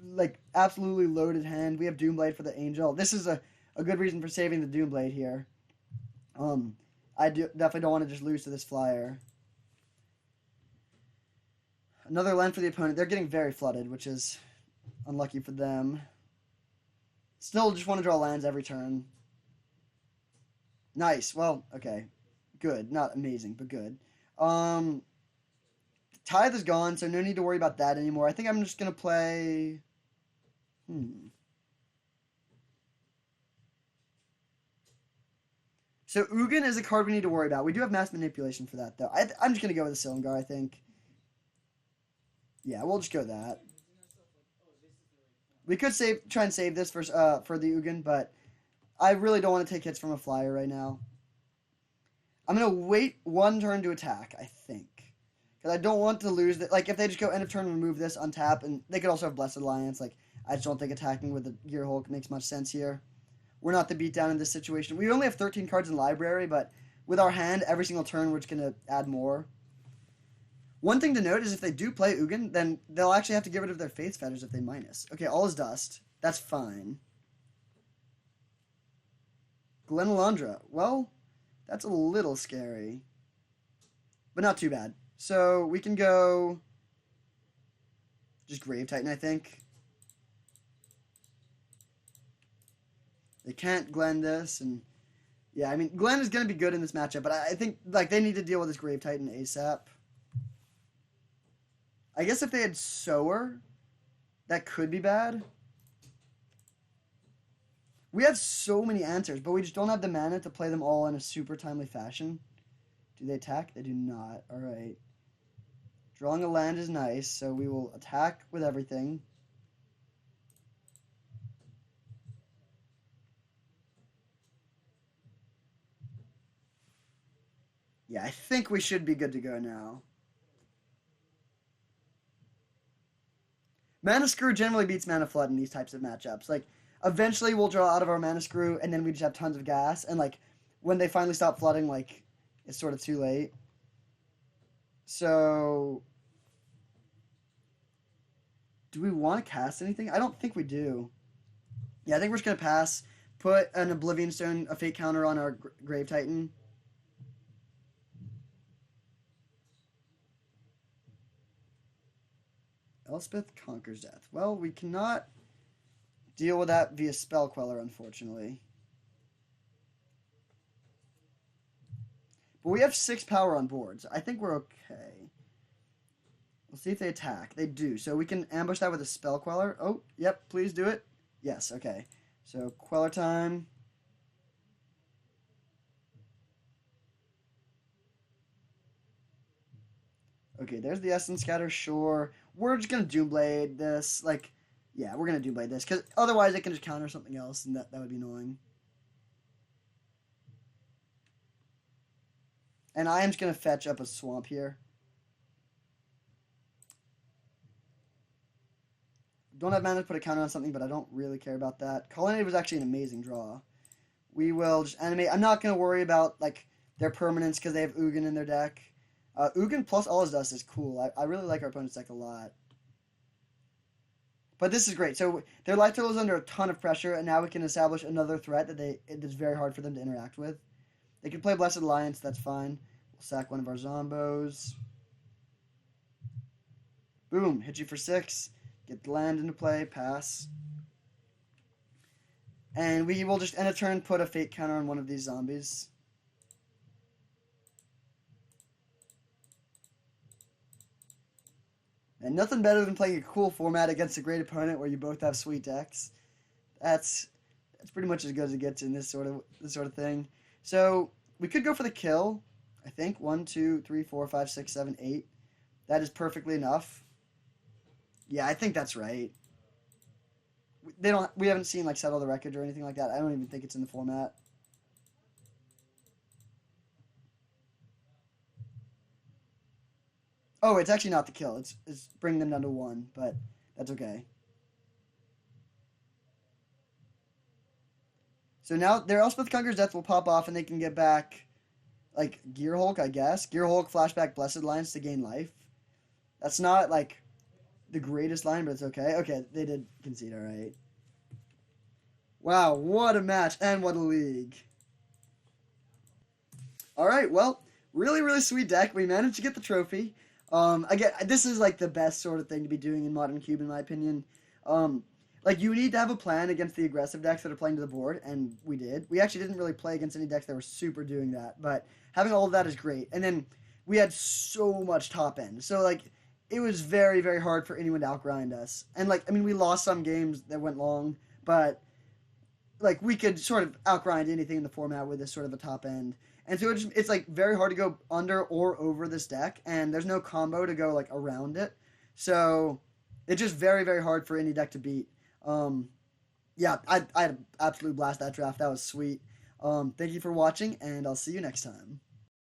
like absolutely loaded hand. We have Doomblade for the Angel. This is a good reason for saving the Doomblade here. Definitely don't want to just lose to this flyer. Another land for the opponent. They're getting very flooded, which is unlucky for them. Still just want to draw lands every turn. Nice. Well, okay. Good. Not amazing, but good. Tithe is gone, so no need to worry about that anymore. I think I'm just going to play... So Ugin is a card we need to worry about. We do have mass manipulation for that, though. I'm just going to go with the Silumgar, I think. Yeah, we'll just go that. We could try and save this for the Ugin, but I really don't want to take hits from a flyer right now. I'm going to wait 1 turn to attack, I think. Because I don't want to lose that. Like, if they just go end of turn and remove this, untap, and they could also have Blessed Alliance. Like, I just don't think attacking with the Gear Hulk makes much sense here. We're not the beatdown in this situation. We only have 13 cards in library, but with our hand, every single turn, we're just going to add more. One thing to note is if they do play Ugin, then they'll actually have to get rid of their Faith Fetters if they minus. Okay, all is dust. That's fine. Glenalandra. Well, that's a little scary. But not too bad. So we can go just Grave Titan, I think. They can't Glen this, and yeah, I mean, Glen is going to be good in this matchup, but I think like they need to deal with this Grave Titan ASAP. I guess if they had Sower, that could be bad. We have so many answers, but we just don't have the mana to play them all in a super timely fashion. Do they attack? They do not. All right. Drawing a land is nice, so we will attack with everything. Yeah, I think we should be good to go now. Mana Screw generally beats Mana Flood in these types of matchups. Like, eventually we'll draw out of our Mana Screw, and then we just have tons of gas, and, like, when they finally stop flooding, like, it's sort of too late. So, do we want to cast anything? I don't think we do. Yeah, I think we're just going to pass, put an Oblivion Stone, a Fate counter on our Grave Titan. Elspeth conquers death. Well, we cannot deal with that via Spell Queller, unfortunately. But we have 6 power on board, so I think we're okay. We'll see if they attack. They do. So we can ambush that with a Spell Queller. Oh, yep, please do it. Yes, okay. So, Queller time. Okay, there's the Essence Scatter, sure. We're just going to Doomblade this. Like, yeah, we're going to Doomblade this. Because otherwise it can just counter something else, and that would be annoying. And I am just going to fetch up a Swamp here. Don't have mana to put a counter on something, but I don't really care about that. Colonnade was actually an amazing draw. We will just animate. I'm not going to worry about, like, their permanents because they have Ugin in their deck. Ugin plus All Is Dust is cool. I really like our opponent's deck a lot. But this is great. So their life total is under a ton of pressure, and now we can establish another threat that it is very hard for them to interact with. They can play Blessed Alliance, that's fine. We'll sack one of our Zombos. Boom, hit you for 6. Get the land into play, pass. And we will just end a turn, put a Fate counter on one of these zombies. And nothing better than playing a cool format against a great opponent where you both have sweet decks. That's pretty much as good as it gets in this sort of thing. So we could go for the kill. I think 1, 2, 3, 4, 5, 6, 7, 8. That is perfectly enough. Yeah, I think that's right. We haven't seen like Settle the Wreckage or anything like that. I don't even think it's in the format. Oh, it's actually not the kill. It's bringing them down to one, but that's okay. So now their Elspeth Conqueror's Death will pop off, and they can get back like Gear Hulk, I guess. Gear Hulk flashback Blessed Lines to gain life. That's not like the greatest line, but it's okay. Okay, they did concede. All right. Wow, what a match and what a league. All right, well, really, really sweet deck. We managed to get the trophy. Again, this is like the best sort of thing to be doing in Modern Cube, in my opinion. Um, like you need to have a plan against the aggressive decks that are playing to the board, and we did. We actually didn't really play against any decks that were super doing that, but having all of that is great. And then we had so much top end, so like it was very, very hard for anyone to outgrind us. And like, I mean, we lost some games that went long, but like we could sort of outgrind anything in the format with this sort of a top end. And so it's like very hard to go under or over this deck, and there's no combo to go like around it. So it's just very, very hard for any deck to beat. Um, yeah, I had an absolute blast that draft. That was sweet. Thank you for watching, and I'll see you next time.